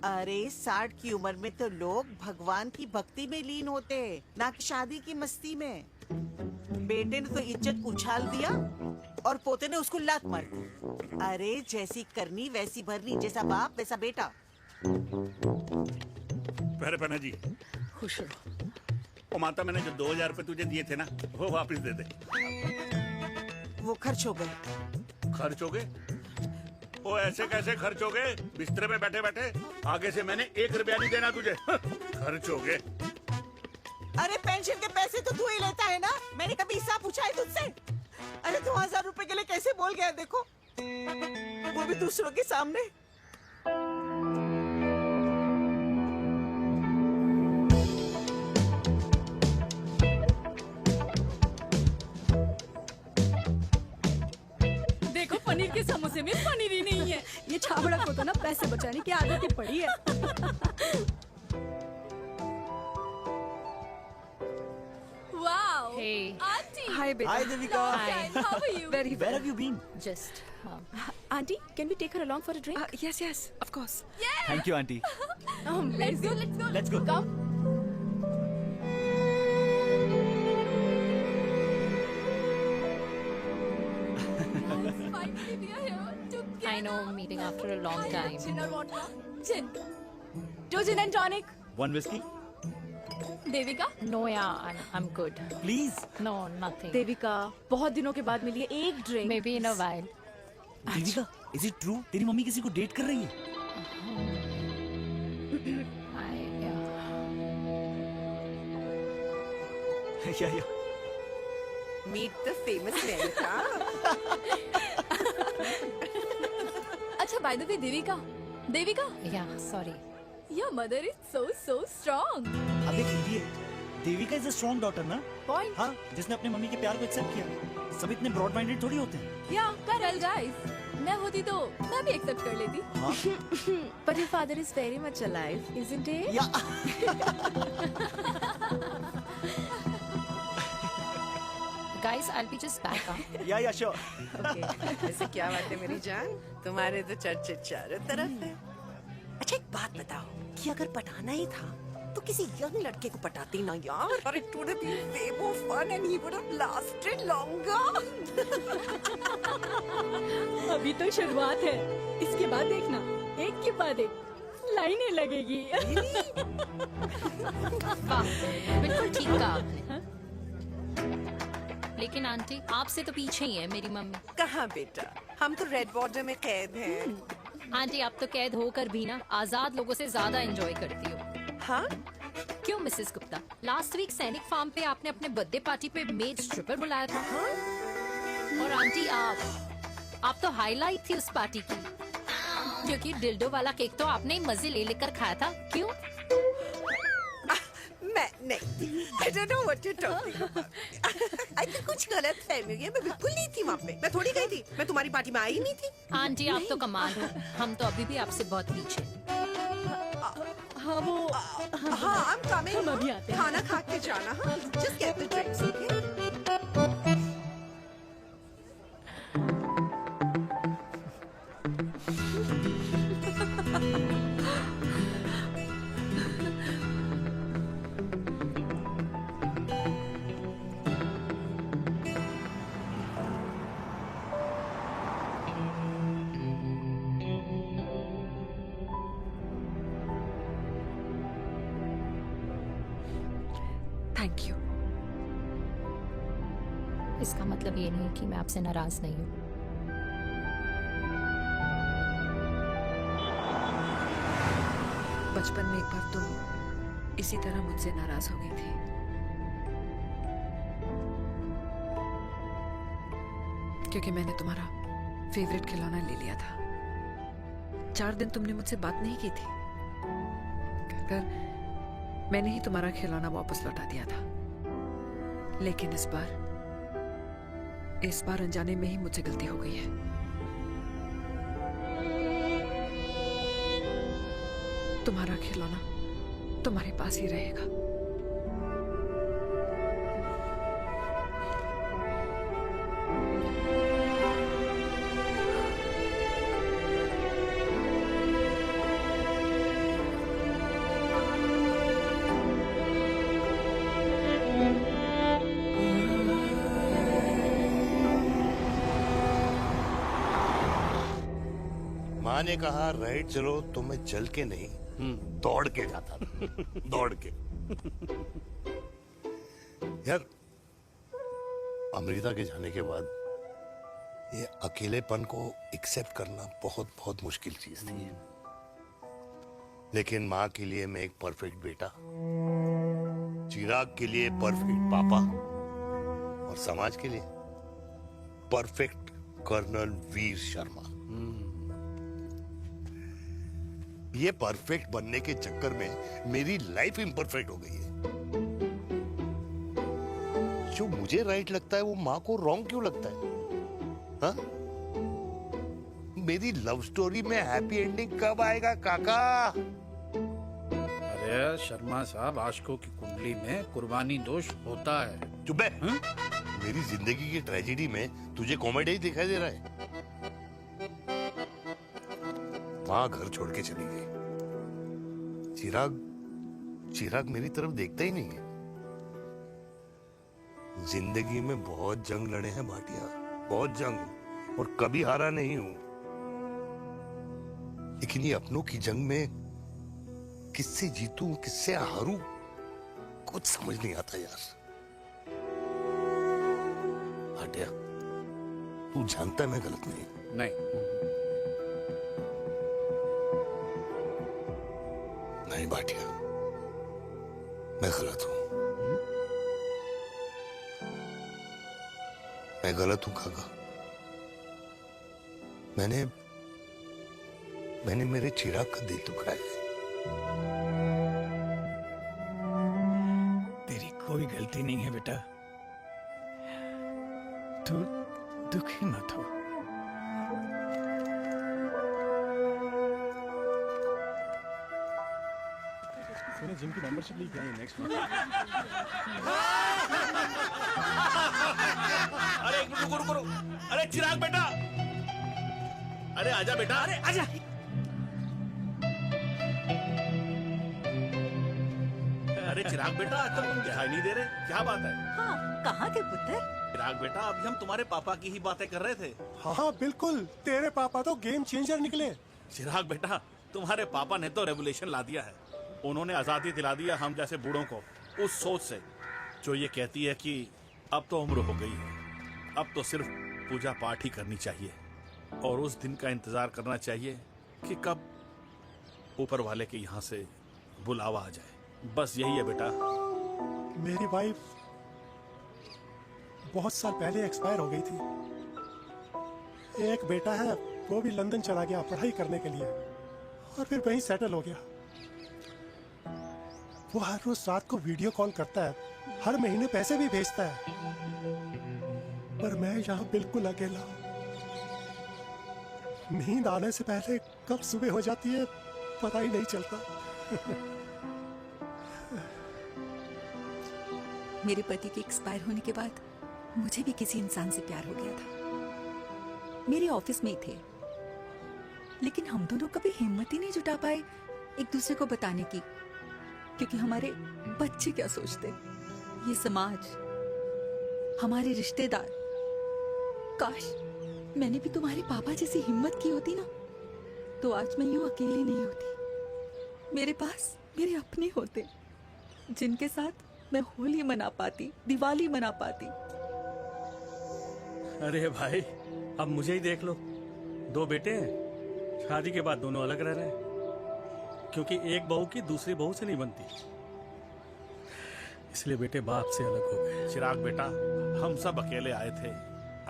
अरे 60 की उम्र में तो लोग भगवान की भक्ति में लीन होते हैं, ना कि शादी की मस्ती में। बेटे ने तो इज्जत उछाल दिया और पोते ने उसको लात मार दी। अरे जैसी करनी वैसी भरनी, जैसा बाप वैसा बेटा। पहले पन्ना जी, खुश रहो। ओ माता, मैंने जो 2000 रुपए तुझे दिए थे ना, वो वापस दे दे। वो खर्च हो गए। खर्च हो गए? ओ ऐसे कैसे खर्च हो गए? बिस्तर पे बैठे बैठे। आगे से मैंने 1 रुपया नहीं देना तुझे। खर्च हो गए। अरे पेंशन के पैसे तो तू ही लेता है ना, मैंने कभी हिसाब पूछा है तुझसे? अरे 2000 रुपए के लिए कैसे बोल गया देखो, वो भी दूसरों के सामने। देखो, पनीर के समोसे में पनीर ही नहीं है। ये छाबड़ा को तो ना पैसे बचाने की आदत ही पड़ी है। Wow. Hey. Auntie. Hi, beta. Hi, Devika. Hi. How are you? Very Where well. have you been? Just Auntie, can we take her along for a drink? Yes, yes, of course. Thank you, auntie. Let's go. Let's go. Let's go. Come. Finally, we are here together. I know, meeting after a long time. Gin or vodka? Gin. 2 gin and tonic. One whiskey? Devika? No, yeah, I'm good. Please. No, nothing. Devika, बहुत दिनों के बाद मिली है, एक drink. Maybe in a while. Devika, is it true? तेरी mummy किसी को date कर रही है? Yeah. Meet the famous Devika. अच्छा, by the way, Devika. Devika? Yeah, sorry. Your mother is so strong. अब एक idiot. Devika is a strong daughter ना? Point. हाँ, जिसने अपने मम्मी के प्यार को एक्सेप्ट किया। सब इतने ब्रॉड माइंडेड थोड़ी होते हैं। Yeah, correct guys. मैं होती तो मैं भी एक्सेप्ट कर लेती। But your father is very much alive, isn't he? Guys, I'll be just back. Yeah, sure. Okay. ऐसे क्या बात है मेरी जान, तुम्हारे तो चर्चे चारों तरफ है। अच्छा एक बात बताओ कि अगर पटाना ही था तो किसी यंग लड़के को पटाती ना यार, और it would have been way more fun and he would have lasted longer. अभी तो शुरुआत है, इसके बाद देखना एक के बाद एक लाइनें लगेगी। बिल्कुल ठीक कहा आपने। लेकिन आंटी आपसे तो पीछे ही है मेरी मम्मी। कहाँ बेटा, हम तो रेड बॉर्डर में कैद हैं। आंटी आप तो कैद होकर भी ना आजाद लोगों से ज्यादा एंजॉय करती हो। हाँ? क्यों मिसेस गुप्ता, लास्ट वीक सैनिक फार्म पे आपने अपने बर्थडे पार्टी पे मेड स्ट्रिपर बुलाया था। हाँ? और आंटी आप तो हाईलाइट थी उस पार्टी की, क्योंकि डिल्डो वाला केक तो आपने ही मजे ले लेकर खाया था। क्यों? मैं नहीं, I don't know what you're talking about. I think कुछ गलत फहमी है, मैं बिल्कुल नहीं थी वहाँ पे, मैं थोड़ी गई थी, मैं तुम्हारी पार्टी में आई नहीं थी। आंटी आप तो कमाल हो, हम तो अभी भी आपसे बहुत पीछे। हाँ वो हाँ I'm coming, हम अभी आते हैं। खाना खा के जाना। हाँ, just get the drinks, okay? Thank you. इसका मतलब ये नहीं कि मैं आपसे नाराज नहीं हूँ। बचपन में एक बार तुम इसी तरह मुझसे नाराज हो गई थी। क्योंकि मैंने तुम्हारा फेवरेट खिलौना ले लिया था। 4 दिन तुमने मुझसे बात नहीं की थी, कहकर मैंने ही तुम्हारा खिलौना वापस लौटा दिया था। लेकिन इस बार अनजाने में ही मुझसे गलती हो गई है। तुम्हारा खिलौना तुम्हारे पास ही रहेगा। माँ ने कहा राइट चलो तो मैं चल के नहीं दौड़ के जाता था। दौड़ के। यार अमृता के जाने के बाद ये अकेलेपन को एक्सेप्ट करना बहुत बहुत मुश्किल चीज थी। लेकिन माँ के लिए मैं एक परफेक्ट बेटा, चिराग के लिए परफेक्ट पापा और समाज के लिए परफेक्ट कर्नल वीर शर्मा। ये परफेक्ट बनने के चक्कर में मेरी लाइफ इम्परफेक्ट हो गई है। जो मुझे राइट लगता है वो माँ को रॉन्ग क्यों लगता है? हाँ? मेरी लव स्टोरी में हैप्पी एंडिंग कब आएगा काका? अरे शर्मा साहब, आशिकों की कुंडली में कुर्बानी दोष होता है। चुप है। मेरी जिंदगी की ट्रेजेडी में तुझे कॉमेडी ही दिखाई दे रहा है। माँ घर छोड़ के चली गई। चिराग मेरी तरफ देखता ही नहीं है। जिंदगी में बहुत जंग लड़े हैं भाटिया, बहुत जंग, और कभी हारा नहीं हूं। लेकिन ये अपनों की जंग में किससे जीतूं किससे हारूं कुछ समझ नहीं आता यार। भाटिया तू जानता है मैं गलत नहीं। नहीं भाटिया, मैं गलत हूं। मैं गलत हूं काका। मैंने मेरे चिराग का दिल दुखाया है। तेरी कोई गलती नहीं है बेटा, तू दुखी मत हो। मैंने जिम की मेंबरशिप ली क्या नेक्स्ट अरे एक मिनट रुको। अरे चिराग बेटा, अरे आजा बेटा, अरे आजा। अरे चिराग बेटा, आज तक तुम दिखाई नहीं दे रहे, क्या बात है? हाँ, कहाँ थे पुत्र? चिराग बेटा, अभी हम तुम्हारे पापा की ही बातें कर रहे थे। हाँ बिल्कुल, तेरे पापा तो गेम चेंजर निकले। चिराग बेटा, तुम्हारे पापा ने तो रेवोल्यूशन ला दिया है। उन्होंने आजादी दिला दिया हम जैसे बूढ़ों को, उस सोच से जो ये कहती है कि अब तो उम्र हो गई है, अब तो सिर्फ पूजा पाठ ही करनी चाहिए और उस दिन का इंतजार करना चाहिए कि कब ऊपर वाले के यहाँ से बुलावा आ जाए। बस यही है बेटा। मेरी वाइफ बहुत साल पहले एक्सपायर हो गई थी। एक बेटा है, वो भी लंदन चला गया पढ़ाई करने के लिए और फिर वहीं सेटल हो गया। वो हर रोज रात को वीडियो कॉल करता है, हर महीने पैसे भी भेजता है, पर मैं यहाँ बिल्कुल अकेला हूँ। नींद आने से पहले कब सुबह हो जाती है पता ही नहीं चलता। मेरे पति के एक्सपायर होने के बाद मुझे भी किसी इंसान से प्यार हो गया था। मेरे ऑफिस में ही थे, लेकिन हम दोनों कभी हिम्मत ही नहीं जुटा पाए एक दूसरे को बताने की, क्योंकि हमारे बच्चे क्या सोचते, ये समाज, हमारे रिश्तेदार। काश मैंने भी तुम्हारे पापा जैसी हिम्मत की होती ना, तो आज मैं यूं अकेली नहीं होती। मेरे पास मेरे अपने होते, जिनके साथ मैं होली मना पाती, दिवाली मना पाती। अरे भाई, अब मुझे ही देख लो, 2 बेटे हैं, शादी के बाद दोनों अलग रह रहे हैं, क्योंकि एक बहू की दूसरी बहू से नहीं बनती, इसलिए बेटे बाप से अलग हो गए। चिराग बेटा, हम सब अकेले आए थे,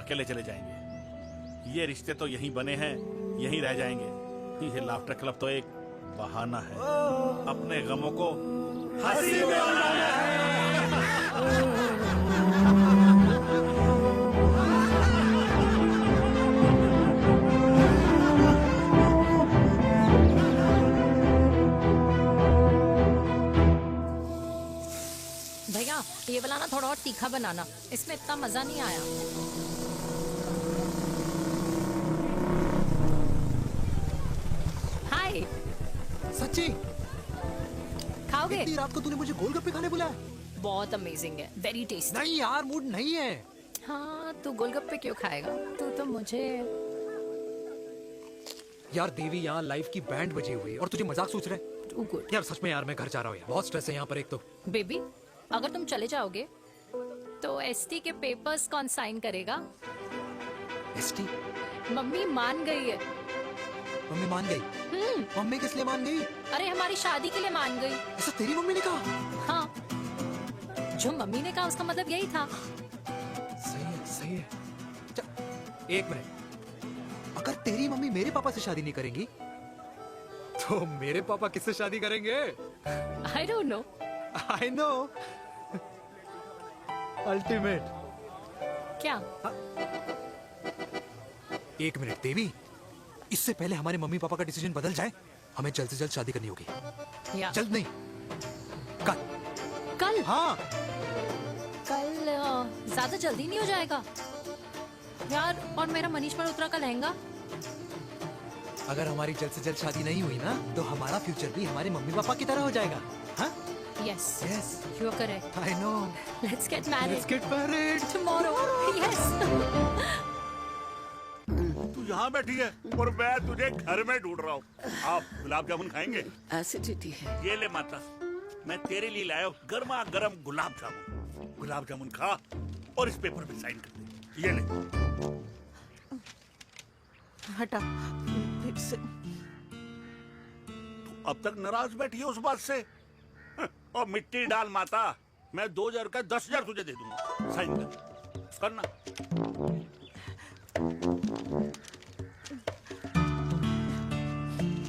अकेले चले जाएंगे। ये रिश्ते तो यहीं बने हैं, यहीं रह जाएंगे। ये लाफ्टर क्लब तो एक बहाना है अपने गमों को हंसी में बनाना है। भैया ये वाला ना थोड़ा और तीखा बनाना, इसमें इतना मजा नहीं आया। हाय। सच्ची? खाओगे? इतनी रात को तूने मुझे गोलगप्पे खाने बुलाया? बहुत अमेजिंग है, वेरी टेस्टी। नहीं यार, मूड नहीं है। हाँ, तू गोलगप्पे क्यों खाएगा? तू तो मुझे। यार देवी, यहाँ लाइफ की बैंड बजी हुई है और तुझे मजाक सोच रहे? Too good. यार सच में यार, मैं घर जा रहा हूँ यार, बहुत स्ट्रेस है यहाँ पर। एक तो बेबी, अगर तुम चले जाओगे तो एसटी के पेपर्स कौन साइन करेगा? एसटी? मम्मी मान गई है। मम्मी मान गई? मम्मी किस लिए मान गई? अरे हमारी शादी के लिए मान गई। ऐसा तेरी मम्मी ने कहा? हाँ, जो मम्मी ने कहा उसका मतलब यही था। सही है, सही है। एक मिनट, अगर तेरी मम्मी मेरे पापा से शादी नहीं करेंगी तो मेरे पापा किससे शादी करेंगे? I don't know. I know. Ultimate. क्या? एक मिनट देवी, इससे पहले हमारे मम्मी पापा का डिसीजन बदल जाए, हमें जल्द से जल्द शादी करनी होगी। या। जल्द नहीं, कल। कल? हाँ। कल ज्यादा जल्दी नहीं हो जाएगा यार? और मेरा मनीष मल्होत्रा का लहंगा? अगर हमारी जल्द से जल्द शादी नहीं हुई ना, तो हमारा फ्यूचर भी हमारे मम्मी पापा की तरह हो जाएगा। हाँ? Yes. Yes. You are correct. I know. Let's get married. Let's get married tomorrow. Yes. तू यहाँ बैठी है और मैं तुझे घर में ढूंढ रहा हूँ। आप गुलाब जामुन खाएंगे? एसिडिटी है। ये ले माता, मैं तेरे लिए लाया हूँ गर्मा गर्म गुलाब जामुन। गुलाब जामुन खा और इस पेपर पे साइन कर दे। ये ले। हटा फिर से। तू अब तक नाराज बैठी है उस बात से? और मिट्टी डाल माता, मैं 2000 का 10,000 तुझे दे दूंगा। साइन कर, करना।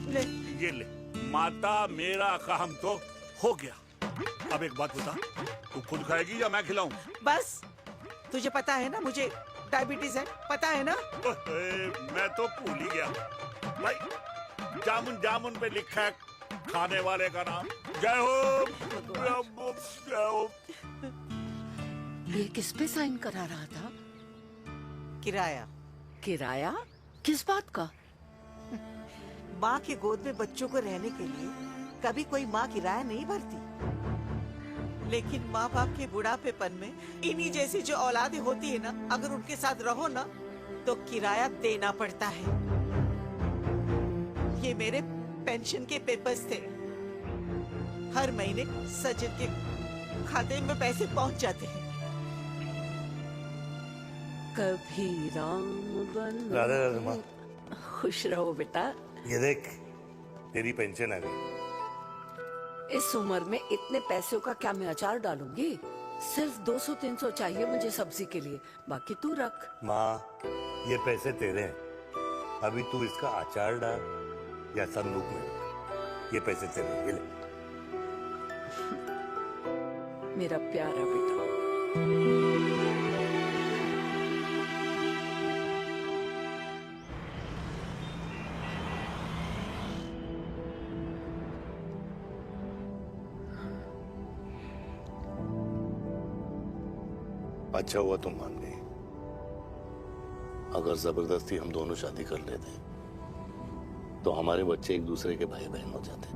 ले। ये ले माता, मेरा काम तो हो गया। अब एक बात बता, तू खुद खाएगी या मैं खिलाऊं? बस, तुझे पता है ना मुझे डायबिटीज है, पता है ना? मैं तो भूल ही गया भाई। जामुन जामुन पे लिखा है खाने वाले का नाम। जय हो, जय हो। ये किस पे साइन करा रहा था? किराया। किराया? किस बात का? माँ की गोद में बच्चों को रहने के लिए कभी कोई माँ किराया नहीं भरती। लेकिन माँ बाप के बुढ़ापेपन में इन्हीं जैसी जो औलादें होती है ना, अगर उनके साथ रहो ना तो किराया देना पड़ता है। ये मेरे पेंशन के पेपर्स थे। हर महीने सचिन के खाते में पैसे पहुंच जाते हैं। कभी राम बन राधे राधे माँ। खुश रहो बेटा। ये देख, तेरी पेंशन आ गई। इस उम्र में इतने पैसों का क्या मैं अचार डालूंगी? सिर्फ 200-300 चाहिए मुझे सब्जी के लिए, बाकी तू रख। माँ, ये पैसे तेरे हैं। अभी तू इसका अचार डाल या संदूक में, ये पैसे तेरे हैं, ये ले। मेरा प्यारा बेटा। अच्छा हुआ तुम मान गई। अगर जबरदस्ती हम दोनों शादी कर लेते तो हमारे बच्चे एक दूसरे के भाई बहन हो जाते।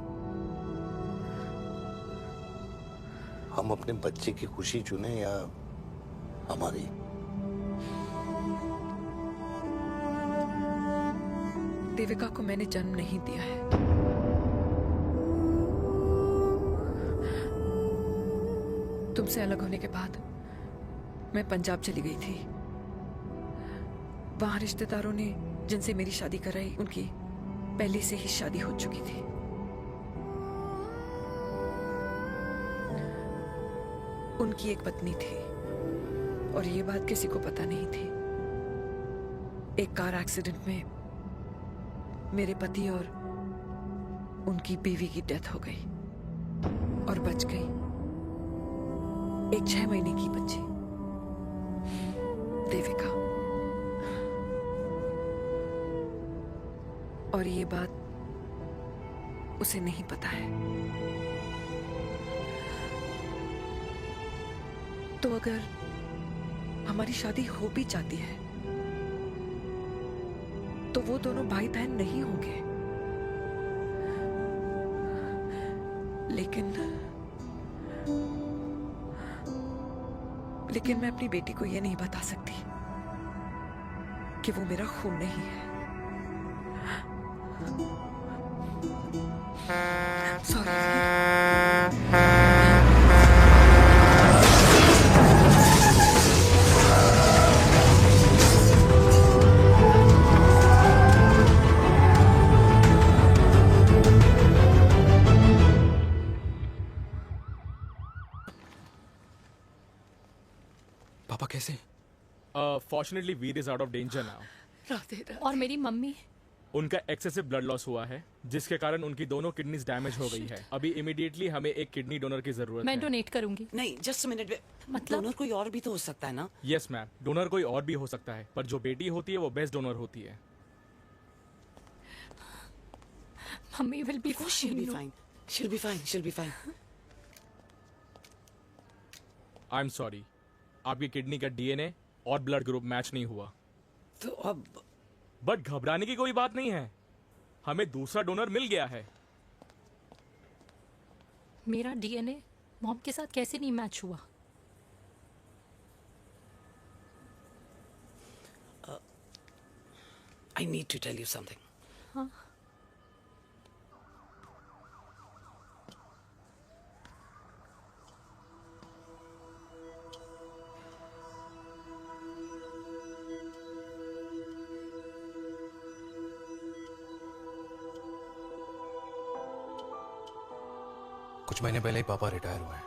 हम अपने बच्चे की खुशी चुने या हमारी? देविका को मैंने जन्म नहीं दिया है। तुमसे अलग होने के बाद मैं पंजाब चली गई थी। वहां रिश्तेदारों ने जिनसे मेरी शादी कराई, उनकी पहले से ही शादी हो चुकी थी। उनकी एक पत्नी थी और ये बात किसी को पता नहीं थी। एक कार एक्सीडेंट में मेरे पति और उनकी बीवी की डेथ हो गई और बच गई एक 6 महीने की बच्ची, देविका। और ये बात उसे नहीं पता है। तो अगर हमारी शादी हो भी जाती है तो वो दोनों भाई बहन नहीं होंगे। लेकिन मैं अपनी बेटी को ये नहीं बता सकती कि वो मेरा खून नहीं है। पापा कैसे? Fortunately Veer is out of danger now. Radhe Radhe. और मेरी मम्मी? उनका एक्सेसिव ब्लड लॉस हुआ है जिसके कारण उनकी दोनों किडनीज डैमेज हो गई है। अभी इमीडिएटली हमें एक किडनी डोनर की जरूरत है। मैं डोनेट करूंगी। नहीं, जस्ट मिनट। मतलब डोनर कोई और भी तो हो सकता है ना? यस मैम, डोनर कोई और भी हो सकता है, पर जो बेटी होती है वो बेस्ट डोनर होती है। Mummy will be fine. She'll be fine. She'll be fine. She'll be fine. I am sorry, आपकी किडनी का डीएनए और ब्लड ग्रुप मैच नहीं हुआ। तो अब बट घबराने की कोई बात नहीं है, हमें दूसरा डोनर मिल गया है। मेरा डीएनए मॉम के साथ कैसे नहीं मैच हुआ? I need to tell you something. हाँ? कुछ महीने पहले ही पापा रिटायर हुए हैं,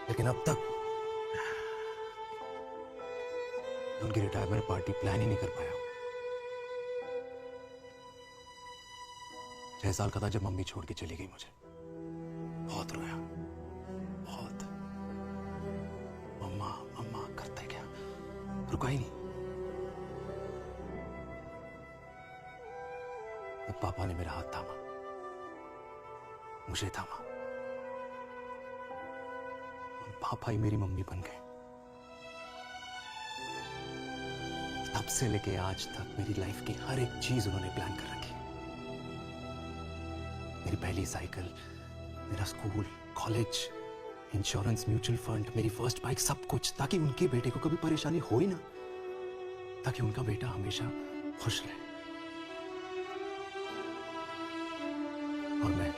लेकिन अब तक उनकी रिटायरमेंट पार्टी प्लान ही नहीं कर पाया। 6 साल का था जब मम्मी छोड़ के चली गई मुझे। बहुत रोया, बहुत। मम्मा मम्मा करते क्या, रुका ही नहीं। तब पापा ने मेरा हाथ थामा, मुझे थामा। पापा ही मेरी मम्मी बन गए। तब से लेके आज तक मेरी लाइफ की हर एक चीज उन्होंने प्लान कर रखी। मेरी पहली साइकिल, मेरा school, college, insurance, mutual fund, मेरी फर्स्ट बाइक, सब कुछ, ताकि उनके बेटे को कभी परेशानी हो ही ना, ताकि उनका बेटा हमेशा खुश रहे। और मैं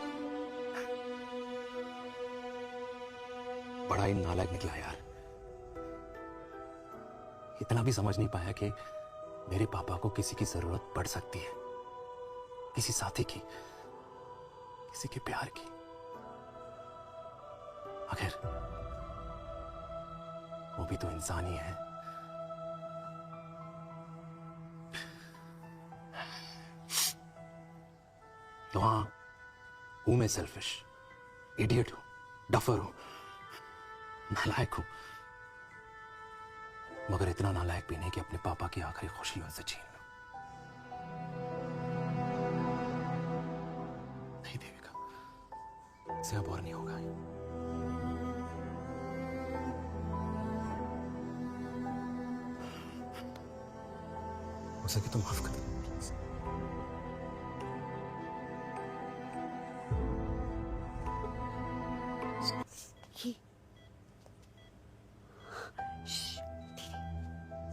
बड़ा ही नालायक निकला यार। इतना भी समझ नहीं पाया कि मेरे पापा को किसी की जरूरत पड़ सकती है, किसी साथी की, किसी के प्यार की। आखिर वो भी तो इंसान ही है। तो हाँ, हूं मैं सेल्फिश, इडियट हूं, डफर हूं, नालायक हूं, मगर इतना नालायक भी नहीं कि अपने पापा की आखिरी खुशी उनसे छीन लूं। नहीं देविका, इससे अब और नहीं होगा। हो सके तो माफ कर दो।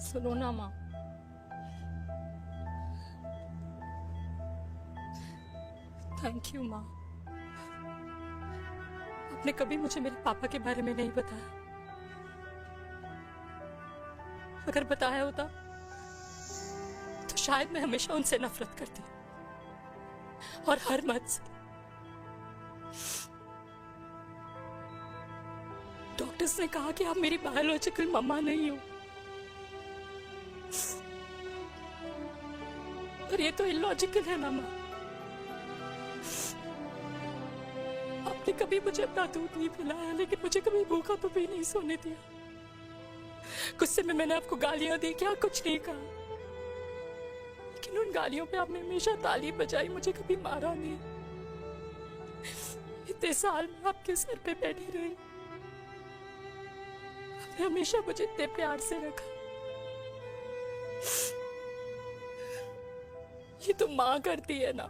सुनो ना माँ, थैंक यू माँ। आपने कभी मुझे मेरे पापा के बारे में नहीं बताया। अगर बताया होता तो शायद मैं हमेशा उनसे नफरत करती, और हर मत से। डॉक्टर्स ने कहा कि आप मेरी बायोलॉजिकल मम्मा नहीं हो, पर ये तो इलॉजिकल है ना माँ। आपने कभी मुझे अपना दूध नहीं पिलाया, लेकिन मुझे कभी भूखा तो भी नहीं सोने दिया। गुस्से में मैंने आपको गालियां दी, क्या कुछ नहीं कहा, लेकिन उन गालियों पे आपने हमेशा ताली बजाई, मुझे कभी मारा नहीं। इतने साल में आपके सर पे बैठी रही, आपने हमेशा मुझे इतने प्यार से रखा। ये तो माँ करती है ना,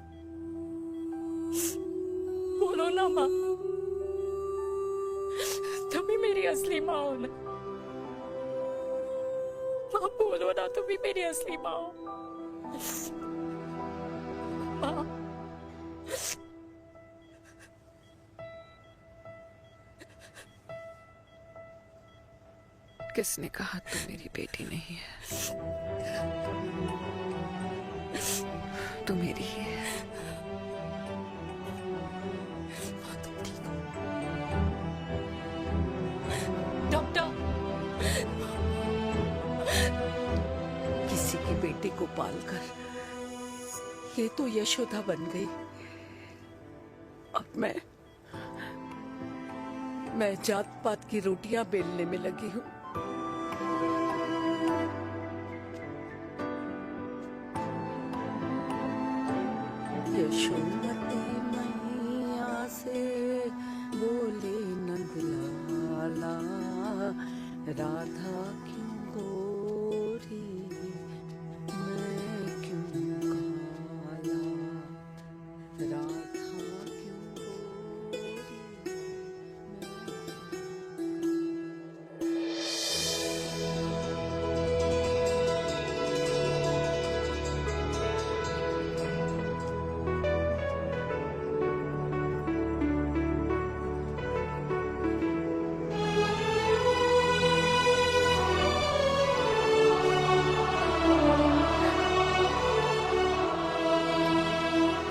बोलो ना माँ, तुम ही मेरी असली माँ हो ना। माँ बोलो ना, तुम ही मेरी असली माँ हो। माँ, किसने कहा तू मेरी बेटी नहीं है? तू मेरी ही है। डॉक्टर, किसी की बेटी को पालकर ये तो यशोदा बन गई। अब मैं जात पात की रोटियां बेलने में लगी हूँ। यशोमती मैया से बोले नंदलाला, राधा क्यों गोरी मैं क्यों काला, राधा क्यों गोरी।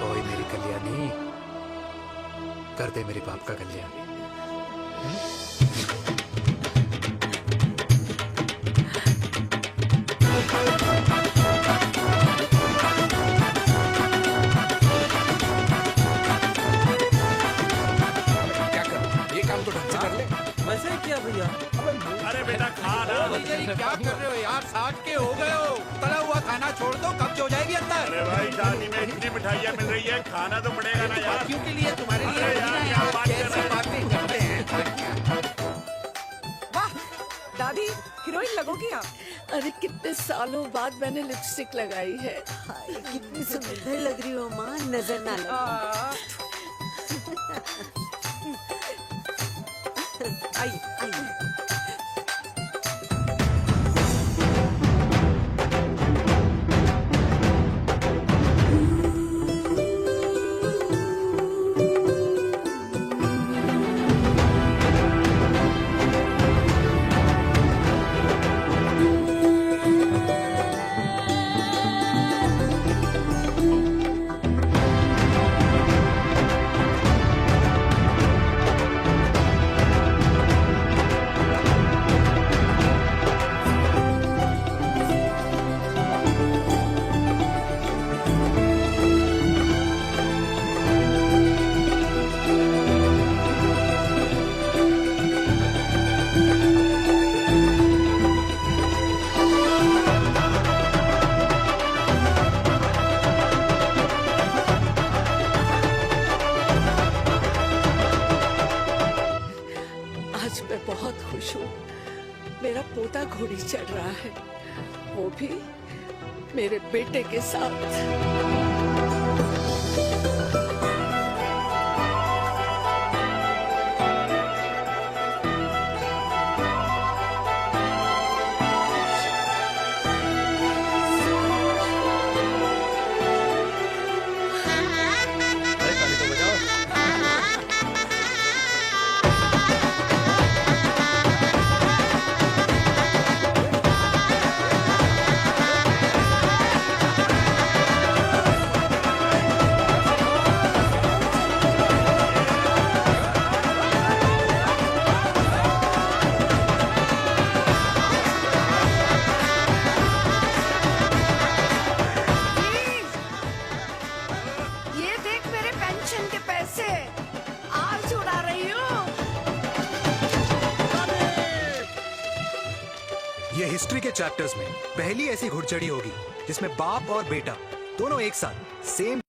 ओए मेरी कल्याणी, कर दे मेरे बाप का कल्याण। क्या कर, ये काम तो ढंग से कर ले। वैसे क्या भैया? अरे बेटा खा ना। क्या कर रहे हो यार? 60 के हो गए हो, तला हुआ खाना छोड़ दो, कब्ज हो जाएगी अंदर। अरे भाई शादी में इतनी मिठाइयाँ मिल रही है, खाना तो पड़ेगा ना यार। क्यों के लिए तुम्हारे लिए अरे यार, क्या बात कर रहे हैं? बातें करते हैं। वाह दादी, हीरोइन लगोगी आप। अरे कितने सालों बाद मैंने लिपस्टिक लगाई है। हाय, कितनी सुंदर लग रही हो माँ, नजर ना लगे। आइए आइए। आज मैं बहुत खुश हूँ। मेरा पोता घोड़ी चढ़ रहा है, वो भी मेरे बेटे के साथ। ये देख मेरे पेंशन के पैसे आज उड़ा रही हूँ। ये हिस्ट्री के चैप्टर्स में पहली ऐसी घुड़चढ़ी होगी जिसमें बाप और बेटा दोनों एक साथ सेम